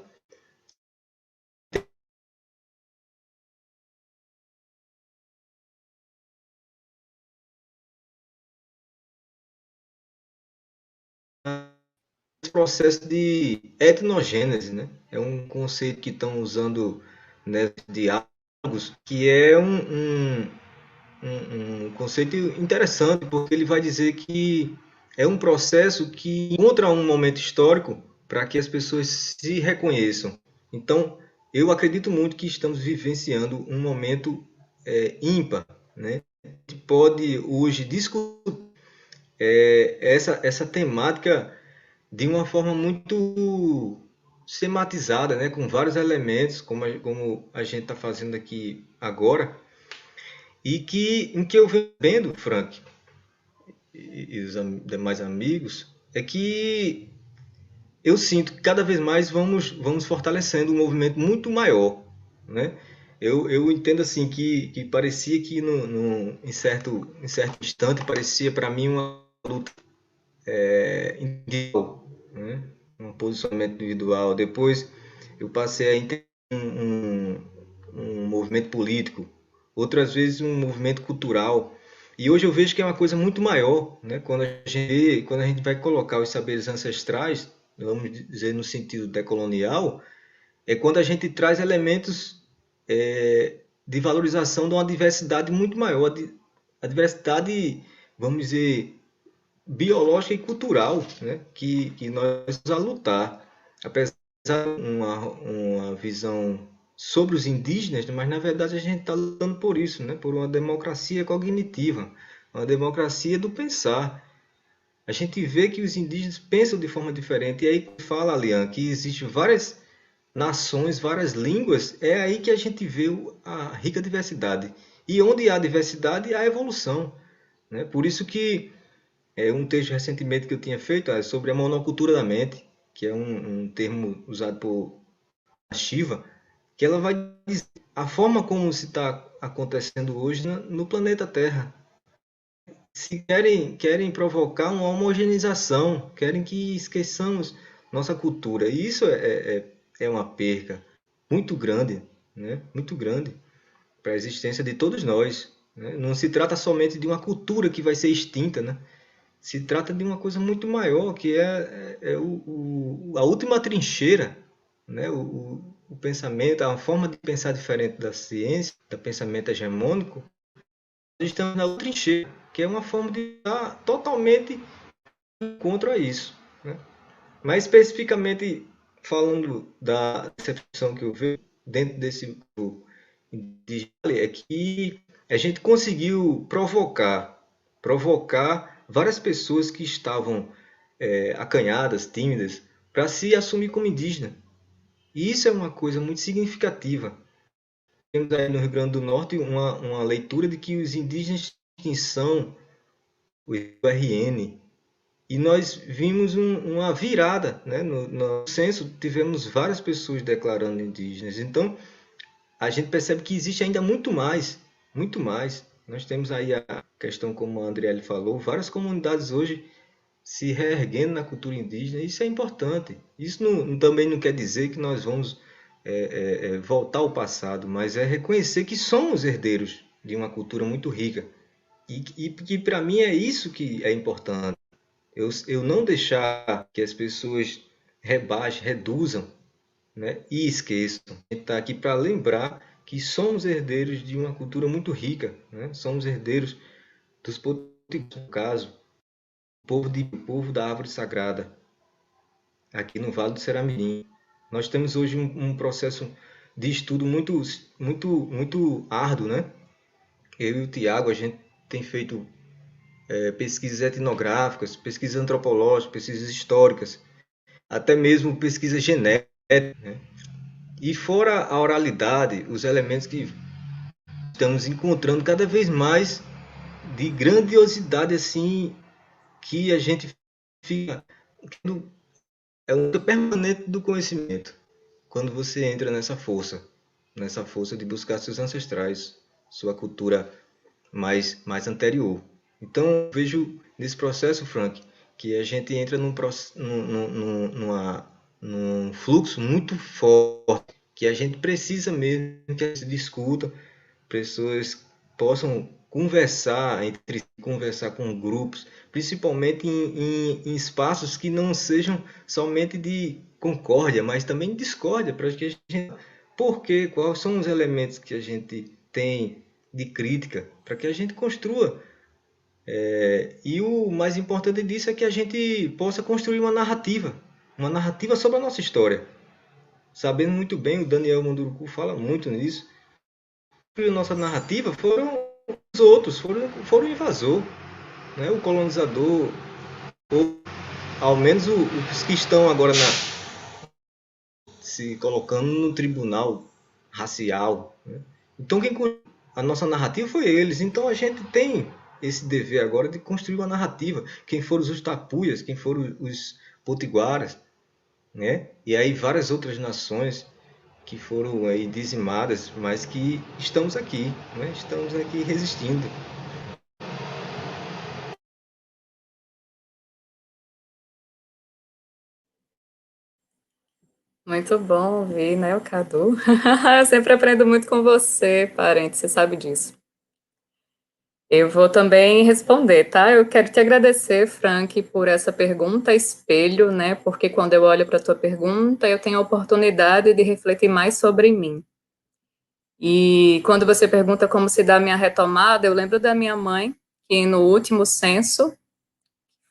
Speaker 4: Esse processo de etnogênese, né? É um conceito que estão usando nesses diálogos, que é um conceito interessante, porque ele vai dizer que é um processo que encontra um momento histórico para que as pessoas se reconheçam. Então, eu acredito muito que estamos vivenciando um momento ímpar, né? A gente pode hoje discutir essa temática de uma forma muito sematizada, né? Com vários elementos, como a gente está fazendo aqui agora, e em que eu venho vendo, Frank, e os demais amigos, é que eu sinto que cada vez mais vamos fortalecendo um movimento muito maior, né? Eu entendo assim que parecia que em certo instante parecia para mim uma luta individual, né? Um posicionamento individual. Depois eu passei a entender um movimento político, outras vezes um movimento cultural. E hoje eu vejo que é uma coisa muito maior, né? Quando a gente vai colocar os saberes ancestrais, vamos dizer no sentido decolonial, é quando a gente traz elementos de valorização de uma diversidade muito maior, a diversidade, vamos dizer, biológica e cultural, né? Que nós vamos a lutar. Apesar de uma visão sobre os indígenas, mas na verdade a gente está lutando por isso, né? Por uma democracia cognitiva, uma democracia do pensar. A gente vê que os indígenas pensam de forma diferente. E aí fala, Alian, que existem várias nações, várias línguas, é aí que a gente vê a rica diversidade. E onde há diversidade, há evolução, né? Por isso que um texto recentemente que eu tinha feito sobre a monocultura da mente, que é um termo usado por Shiva, que ela vai dizer a forma como se está acontecendo hoje no planeta Terra. Se querem provocar uma homogeneização, querem que esqueçamos nossa cultura. E isso é uma perca muito grande, né? Muito grande para a existência de todos nós, né? Não se trata somente de uma cultura que vai ser extinta, né? Se trata de uma coisa muito maior, que a última trincheira, né? O pensamento, a forma de pensar diferente da ciência, do pensamento hegemônico. Nós estamos na outra trincheira, que é uma forma de estar totalmente contra isso, né? Mais especificamente, falando da percepção que eu vejo dentro desse grupo indígena, é que a gente conseguiu provocar várias pessoas que estavam acanhadas, tímidas, para se assumir como indígena. E isso é uma coisa muito significativa. Temos aí no Rio Grande do Norte uma leitura de que os indígenas de extinção, o RN, e nós vimos uma virada, né? No censo tivemos várias pessoas declarando indígenas. Então, a gente percebe que existe ainda muito mais, muito mais. Nós temos aí a questão, como a Andriele falou, várias comunidades hoje se reerguendo na cultura indígena. Isso é importante. Isso também não quer dizer que nós vamos voltar ao passado, mas é reconhecer que somos herdeiros de uma cultura muito rica. E que para mim é isso que é importante. eu não deixar que as pessoas rebaixem, reduzam, né, e esqueçam. A gente está aqui para lembrar que somos herdeiros de uma cultura muito rica, né? Somos herdeiros dos potiguares, no caso, o povo da árvore sagrada, aqui no Vale do Ceramirim. Nós temos hoje um processo de estudo muito árduo, né? Eu e o Tiago, a gente tem feito pesquisas etnográficas, pesquisas antropológicas, pesquisas históricas, até mesmo pesquisa genética, né? E fora a oralidade, os elementos que estamos encontrando cada vez mais de grandiosidade, assim, que a gente fica... É uma luta permanente do conhecimento. Quando você entra nessa força de buscar seus ancestrais, sua cultura mais anterior. Então, eu vejo nesse processo, Frank, que a gente entra num fluxo muito forte, que a gente precisa mesmo que se discuta, pessoas possam conversar com grupos, principalmente em espaços que não sejam somente de concórdia, mas também de discórdia, para que a gente... Por quê? Quais são os elementos que a gente tem de crítica, para que a gente construa. E o mais importante disso é que a gente possa construir uma narrativa sobre a nossa história. Sabendo muito bem, o Daniel Munduruku fala muito nisso, a nossa narrativa foram os outros, foram o invasor, né? O colonizador, ou ao menos os que estão agora se colocando no tribunal racial, né? Então a nossa narrativa foi eles, então a gente tem esse dever agora de construir uma narrativa. Quem foram os tapuias, quem foram os potiguaras, né? E aí várias outras nações que foram aí dizimadas, mas que estamos aqui, né? Estamos aqui resistindo.
Speaker 3: Muito bom ouvir, né, o Cadu? Eu sempre aprendo muito com você, parente, você sabe disso. Eu vou também responder, tá? Eu quero te agradecer, Frank, por essa pergunta espelho, né? Porque quando eu olho para a tua pergunta, eu tenho a oportunidade de refletir mais sobre mim. E quando você pergunta como se dá a minha retomada, eu lembro da minha mãe, que no último censo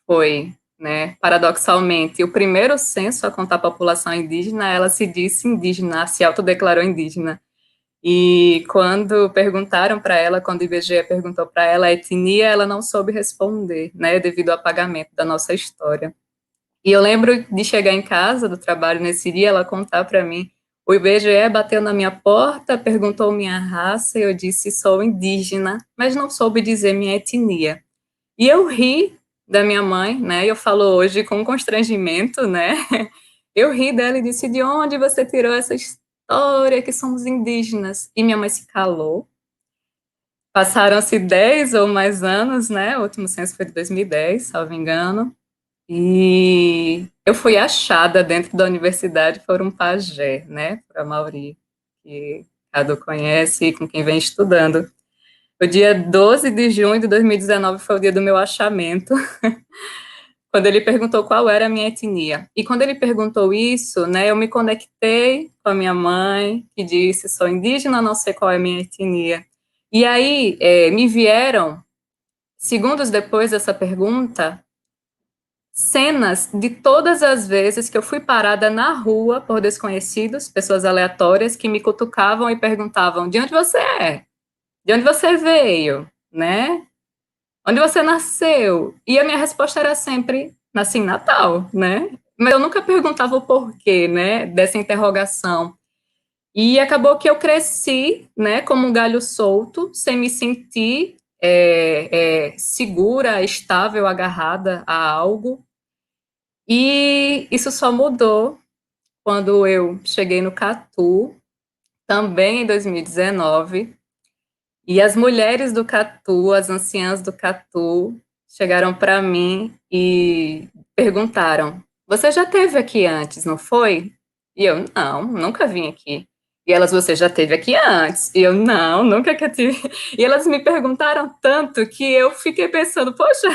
Speaker 3: foi, né, paradoxalmente, o primeiro censo a contar a população indígena, ela se disse indígena, se autodeclarou indígena. E quando perguntaram para ela, quando o IBGE perguntou para ela a etnia, ela não soube responder, né, devido ao apagamento da nossa história. E eu lembro de chegar em casa do trabalho nesse dia, ela contar para mim, o IBGE bateu na minha porta, perguntou minha raça, e eu disse, sou indígena, mas não soube dizer minha etnia. E eu ri da minha mãe, né, eu falo hoje com constrangimento, né, eu ri dela e disse, de onde você tirou essa história que somos indígenas? E minha mãe se calou. Passaram-se 10 ou mais anos, né, o último censo foi de 2010, salvo engano, e eu fui achada dentro da universidade por um pajé, né, por Amauri, que Cadu conhece e com quem vem estudando. O dia 12 de junho de 2019 foi o dia do meu achamento, quando ele perguntou qual era a minha etnia. E quando ele perguntou isso, né, eu me conectei com a minha mãe, que disse, sou indígena, não sei qual é a minha etnia. E aí me vieram, segundos depois dessa pergunta, cenas de todas as vezes que eu fui parada na rua por desconhecidos, pessoas aleatórias, que me cutucavam e perguntavam, de onde você é? De onde você veio? Né? Onde você nasceu? E a minha resposta era sempre, nasci em Natal, né? Mas eu nunca perguntava o porquê, né, dessa interrogação. E acabou que eu cresci, né, como um galho solto, sem me sentir segura, estável, agarrada a algo. E isso só mudou quando eu cheguei no Catu, também em 2019, e as mulheres do Catu, as anciãs do Catu, chegaram para mim e perguntaram, você já esteve aqui antes, não foi? E eu, não, nunca vim aqui. E elas, você já esteve aqui antes? E eu, não, nunca que eu tive. E elas me perguntaram tanto que eu fiquei pensando, poxa,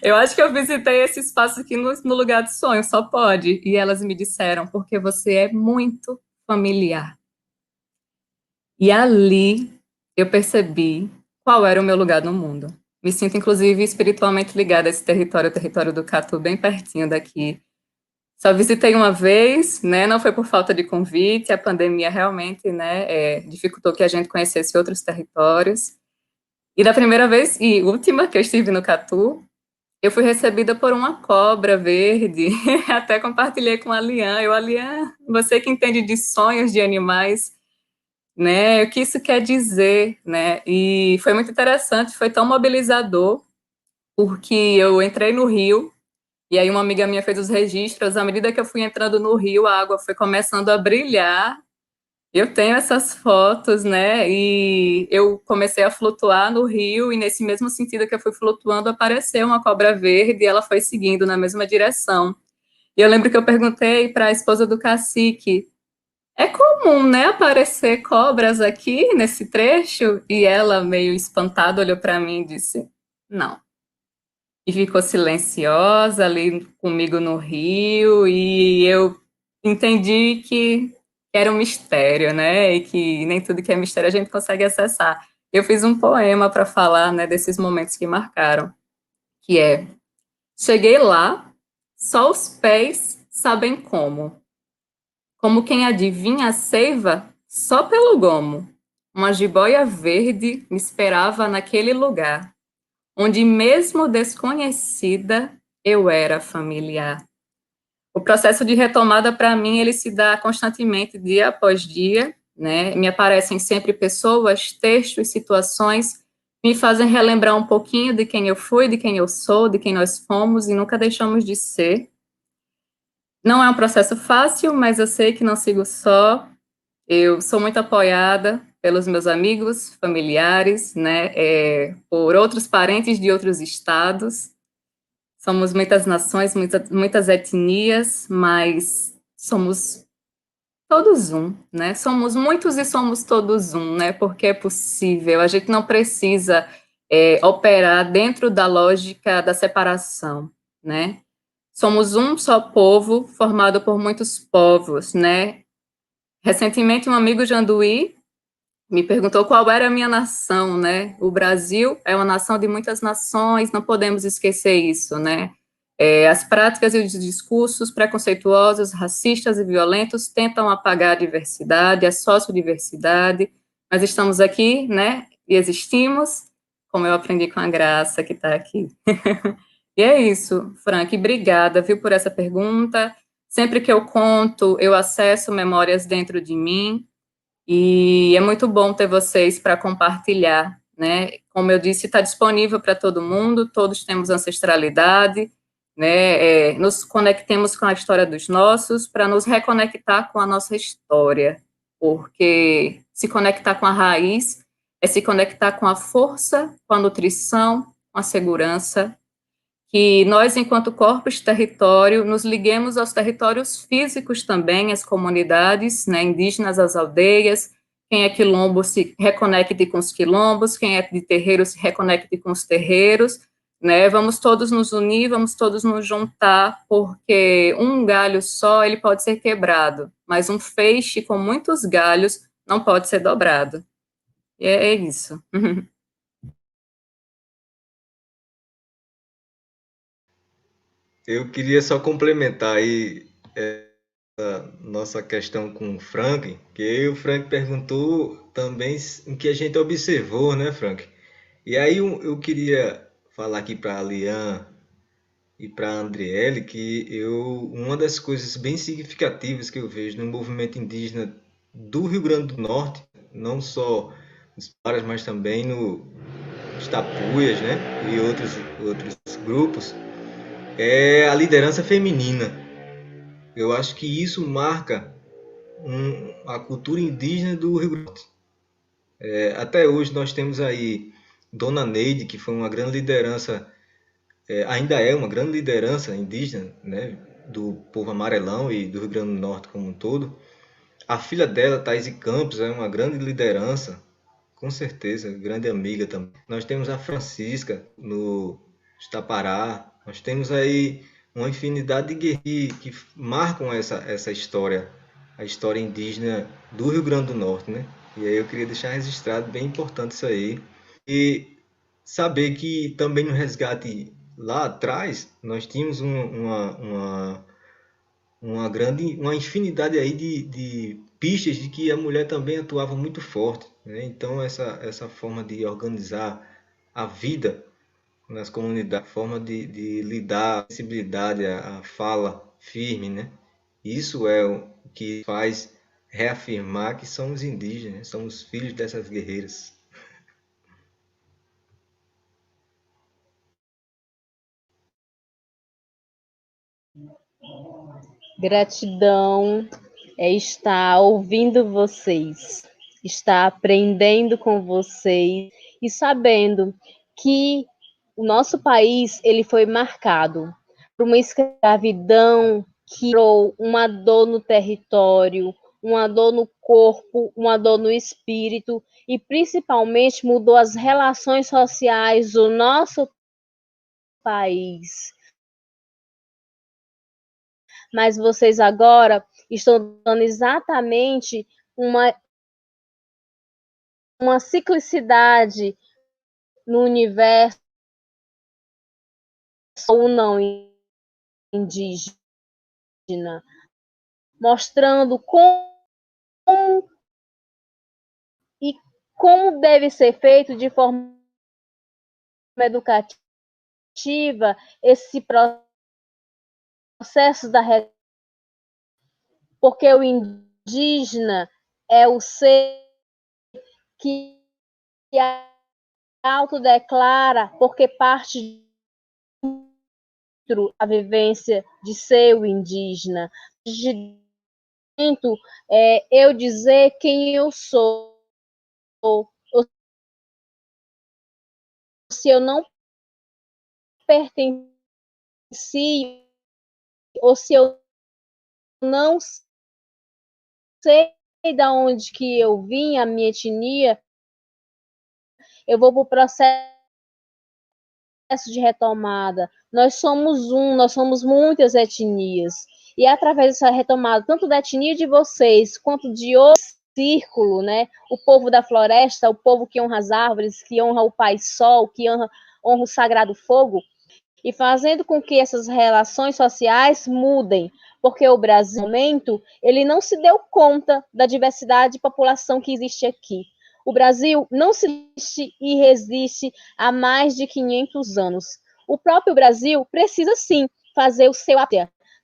Speaker 3: eu acho que eu visitei esse espaço aqui no lugar de sonho, só pode. E elas me disseram, porque você é muito familiar. E ali eu percebi qual era o meu lugar no mundo. Me sinto, inclusive, espiritualmente ligada a esse território, o território do Catu, bem pertinho daqui. Só visitei uma vez, né? Não foi por falta de convite, a pandemia realmente, né, dificultou que a gente conhecesse outros territórios. E da primeira vez e última que eu estive no Catu, eu fui recebida por uma cobra verde. Até compartilhei com a Lian. Lian, você que entende de sonhos de animais, né? O que isso quer dizer, né? E foi muito interessante, foi tão mobilizador, porque eu entrei no rio. E aí uma amiga minha fez os registros, à medida que eu fui entrando no rio, a água foi começando a brilhar. Eu tenho essas fotos, né? E eu comecei a flutuar no rio, e nesse mesmo sentido que eu fui flutuando, apareceu uma cobra verde e ela foi seguindo na mesma direção. E eu lembro que eu perguntei para a esposa do cacique: é comum, né, aparecer cobras aqui nesse trecho? E ela, meio espantada, olhou para mim e disse: não. E ficou silenciosa ali comigo no rio, e eu entendi que era um mistério, né? E que nem tudo que é mistério a gente consegue acessar. Eu fiz um poema para falar, né, desses momentos que marcaram, que é: cheguei lá, só os pés sabem como quem adivinha a seiva só pelo gomo. Uma jiboia verde me esperava naquele lugar, onde mesmo desconhecida, eu era familiar. O processo de retomada, para mim, ele se dá constantemente, dia após dia, né? Me aparecem sempre pessoas, textos, situações, me fazem relembrar um pouquinho de quem eu fui, de quem eu sou, de quem nós fomos e nunca deixamos de ser. Não é um processo fácil, mas eu sei que não sigo só. Eu sou muito apoiada pelos meus amigos, familiares, né, por outros parentes de outros estados. Somos muitas nações, muitas etnias, mas somos todos um, né? Somos muitos e somos todos um, né? Porque é possível. A gente não precisa operar dentro da lógica da separação, né? Somos um só povo formado por muitos povos, né? Recentemente, um amigo Janduí me perguntou qual era a minha nação, né? O Brasil é uma nação de muitas nações, não podemos esquecer isso, né? As práticas e os discursos preconceituosos, racistas e violentos tentam apagar a diversidade, a sociodiversidade, mas estamos aqui, né? E existimos, como eu aprendi com a Graça, que está aqui. E é isso, Frank, obrigada, viu, por essa pergunta. Sempre que eu conto, eu acesso memórias dentro de mim, e é muito bom ter vocês para compartilhar, né? Como eu disse, está disponível para todo mundo, todos temos ancestralidade, né? Nos conectemos com a história dos nossos para nos reconectar com a nossa história, porque se conectar com a raiz é se conectar com a força, com a nutrição, com a segurança, que nós, enquanto corpos território, nos liguemos aos territórios físicos também, às comunidades, né, indígenas, às aldeias. Quem é quilombo se reconecte com os quilombos, quem é de terreiro se reconecte com os terreiros, né? Vamos todos nos unir, vamos todos nos juntar, porque um galho só, ele pode ser quebrado, mas um feixe com muitos galhos não pode ser dobrado. E é isso.
Speaker 4: Eu queria só complementar aí a nossa questão com o Frank, que aí o Frank perguntou também o que a gente observou, né, Frank? E aí eu queria falar aqui para a Lian e para a Andriele que uma das coisas bem significativas que eu vejo no movimento indígena do Rio Grande do Norte, não só nos Paras, mas também nos Tapuias, né, e outros grupos, é a liderança feminina. Eu acho que isso marca a cultura indígena do Rio Grande do Norte. Até hoje nós temos aí Dona Neide, que foi uma grande liderança, ainda é uma grande liderança indígena, né, do povo amarelão e do Rio Grande do Norte como um todo. A filha dela, Thaís Campos, é uma grande liderança, com certeza, grande amiga também. Nós temos a Francisca, no Itapará. Nós temos aí uma infinidade de guerreiros que marcam essa história, a história indígena do Rio Grande do Norte, né? E aí eu queria deixar registrado, bem importante isso aí. E saber que também no resgate lá atrás, nós tínhamos uma infinidade aí de pistas de que a mulher também atuava muito forte, né? Então essa forma de organizar a vida nas comunidades, a forma de lidar, a sensibilidade, a fala firme, né? Isso é o que faz reafirmar que somos indígenas, somos filhos dessas guerreiras.
Speaker 2: Gratidão é estar ouvindo vocês, estar aprendendo com vocês e sabendo que o nosso país ele foi marcado por uma escravidão que gerou uma dor no território, uma dor no corpo, uma dor no espírito e principalmente mudou as relações sociais do nosso país. Mas vocês agora estão dando exatamente uma ciclicidade no universo ou não indígena, mostrando como deve ser feito de forma educativa esse processo da porque o indígena é o ser que autodeclara porque parte a vivência de ser o indígena, de eu dizer quem eu sou, se eu não pertenci, ou se eu não sei de onde que eu vim, a minha etnia, eu vou para o processo de retomada. Nós somos muitas etnias. E através dessa retomada, tanto da etnia de vocês, quanto de outro círculo, né? O povo da floresta, o povo que honra as árvores, que honra o Pai Sol, que honra o Sagrado Fogo, e fazendo com que essas relações sociais mudem, porque o Brasil, no momento, ele não se deu conta da diversidade de população que existe aqui. O Brasil não se existe e resiste há mais de 500 anos. O próprio Brasil precisa, sim, fazer o seu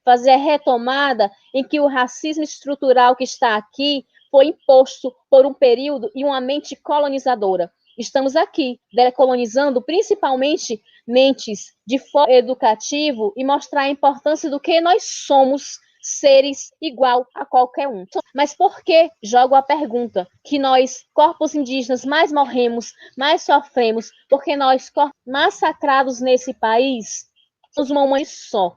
Speaker 2: fazer a retomada em que o racismo estrutural que está aqui foi imposto por um período e uma mente colonizadora. Estamos aqui, decolonizando principalmente mentes de foco educativo e mostrar a importância do que nós somos, seres igual a qualquer um. Mas por que, jogo a pergunta, que nós, corpos indígenas, mais morremos, mais sofremos, porque nós, corpos massacrados nesse país, somos uma mãe só.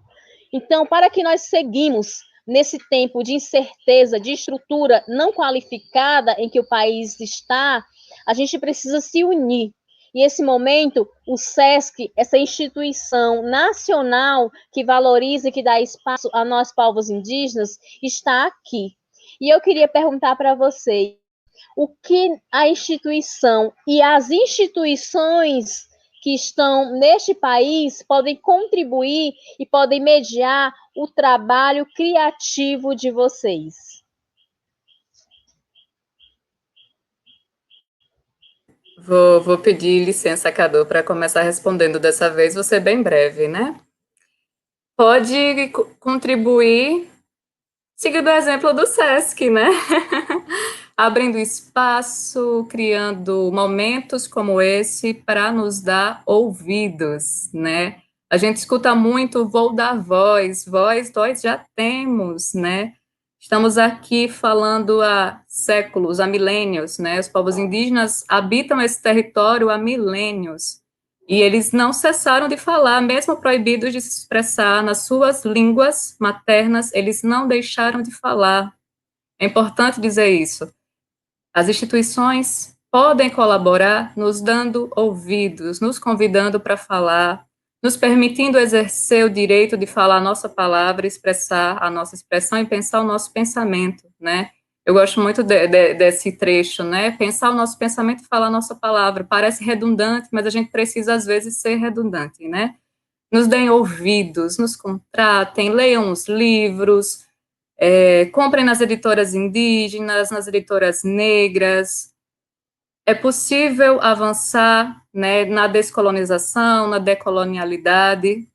Speaker 2: Então, para que nós seguimos nesse tempo de incerteza, de estrutura não qualificada em que o país está, a gente precisa se unir. E esse momento, o SESC, essa instituição nacional que valoriza e que dá espaço a nós, povos indígenas, está aqui. E eu queria perguntar para vocês, o que a instituição e as instituições que estão neste país podem contribuir e podem mediar o trabalho criativo de vocês?
Speaker 3: Vou pedir licença, Cadu, para começar respondendo dessa vez, vou ser bem breve, né? Pode contribuir seguindo o exemplo do SESC, né? Abrindo espaço, criando momentos como esse para nos dar ouvidos, né? A gente escuta muito, vou dar voz, nós já temos, né? Estamos aqui falando há séculos, há milênios, né? Os povos indígenas habitam esse território há milênios. E eles não cessaram de falar, mesmo proibidos de se expressar nas suas línguas maternas, eles não deixaram de falar. É importante dizer isso. As instituições podem colaborar nos dando ouvidos, nos convidando para falar, nos permitindo exercer o direito de falar a nossa palavra, expressar a nossa expressão e pensar o nosso pensamento, né? Eu gosto muito desse trecho, né? Pensar o nosso pensamento e falar a nossa palavra. Parece redundante, mas a gente precisa, às vezes, ser redundante, né? Nos deem ouvidos, nos contratem, leiam os livros, comprem nas editoras indígenas, nas editoras negras. É possível avançar, né, na descolonização, na decolonialidade,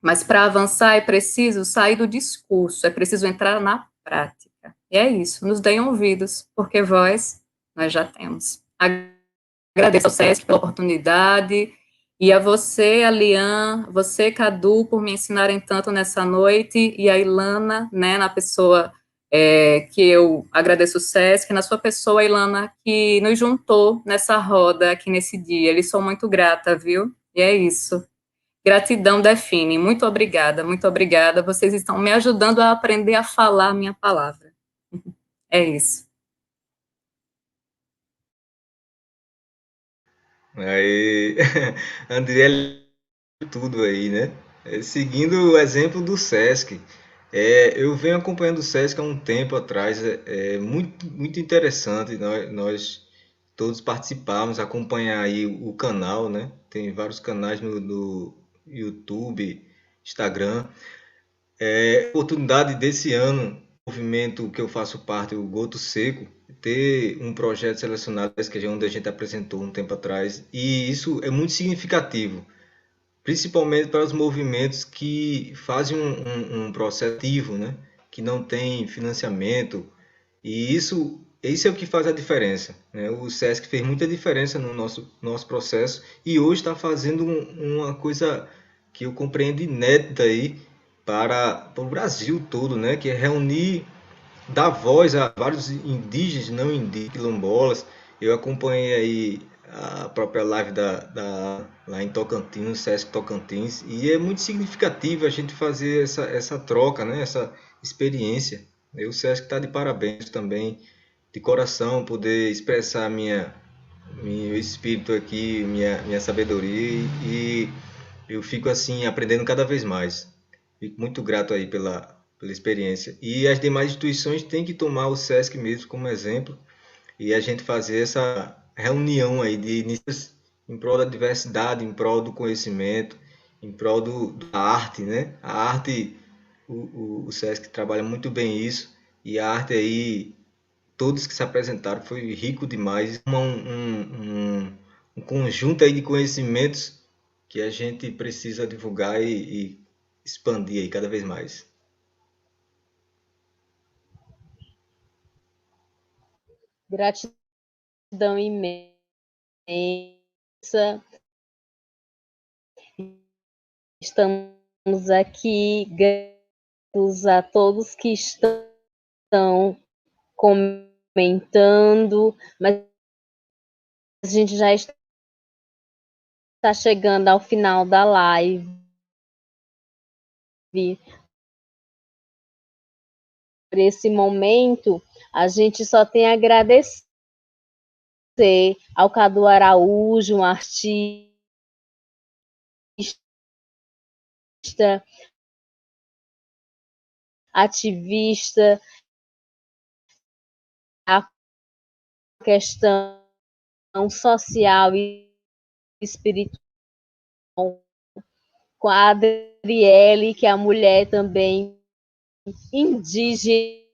Speaker 3: mas para avançar é preciso sair do discurso, é preciso entrar na prática. E é isso, nos deem ouvidos, porque voz nós já temos. Agradeço ao SESC pela oportunidade, e a você, Alian, você, Cadu, por me ensinarem tanto nessa noite, e a Ilana, né, na pessoa que eu agradeço o SESC, na sua pessoa, Ilana, que nos juntou nessa roda aqui nesse dia. Eles são muito grata, viu? E é isso. Gratidão define. Muito obrigada, muito obrigada. Vocês estão me ajudando a aprender a falar a minha palavra. É isso.
Speaker 4: Aí, André, tudo aí, né? Seguindo o exemplo do Sesc. Eu venho acompanhando o Sesc há um tempo atrás, muito, muito interessante nós todos participarmos, acompanhar aí o canal, né? Tem vários canais no YouTube, Instagram. Oportunidade desse ano, o movimento que eu faço parte, o Goto Seco, ter um projeto selecionado, que é onde a gente apresentou um tempo atrás, e isso é muito significativo, principalmente para os movimentos que fazem um processo ativo, né? Que não tem financiamento, e isso é o que faz a diferença, né? O SESC fez muita diferença no nosso processo e hoje está fazendo uma coisa que eu compreendo inédita aí para o Brasil todo, né? Que é reunir, dar voz a vários indígenas, não indígenas, quilombolas. Eu acompanhei aí a própria live lá em Tocantins, no Sesc Tocantins, e é muito significativo a gente fazer essa troca, né? Essa experiência. O Sesc está de parabéns também, de coração, poder expressar meu espírito aqui, minha sabedoria, e eu fico assim aprendendo cada vez mais. Fico muito grato aí pela experiência. E as demais instituições têm que tomar o SESC mesmo como exemplo e a gente fazer essa reunião aí de iniciativas em prol da diversidade, em prol do conhecimento, em prol da arte, né? A arte, o SESC trabalha muito bem isso, e a arte aí, todos que se apresentaram, foi rico demais, um conjunto aí de conhecimentos que a gente precisa divulgar e expandir aí cada vez mais.
Speaker 2: Gratidão imensa. Estamos aqui, gratos a todos que estão comentando, mas a gente já está chegando ao final da live. Por esse momento, a gente só tem a agradecer ao Cadu Araújo, um artista, ativista, a questão social e espiritual, com a Adriele, que é a mulher também indígena,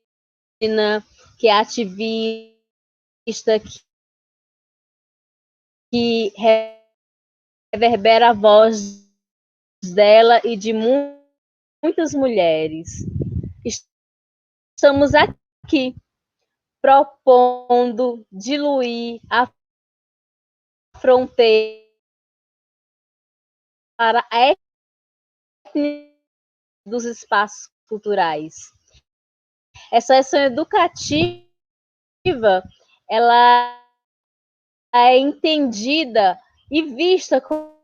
Speaker 2: que é ativista, que reverbera a voz dela e de muitas mulheres. Estamos aqui propondo diluir a fronteira para a etnia dos espaços culturais. Essa ação educativa, ela é entendida e vista como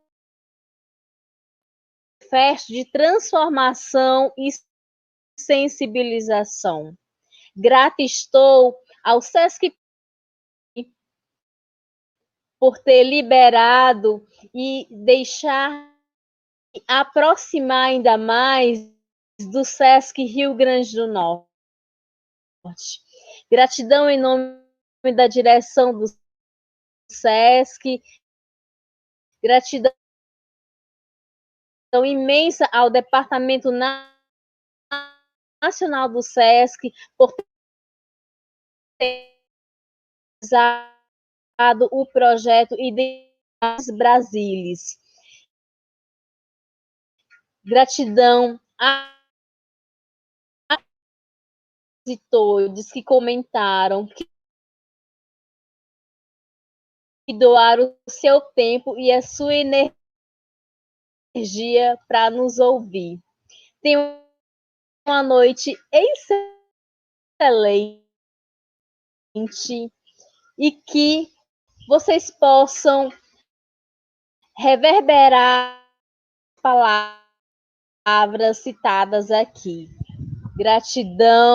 Speaker 2: festa de transformação e sensibilização. Grata estou ao SESC por ter liberado e deixar aproximar ainda mais do SESC Rio Grande do Norte. Gratidão em nome da direção do SESC, gratidão imensa ao Departamento Nacional do SESC por ter realizado o projeto Identidades Brasilis. Gratidão a todos que comentaram, que doaram o seu tempo e a sua energia para nos ouvir. Tenham uma noite excelente e que vocês possam reverberar as palavras citadas aqui. Gratidão.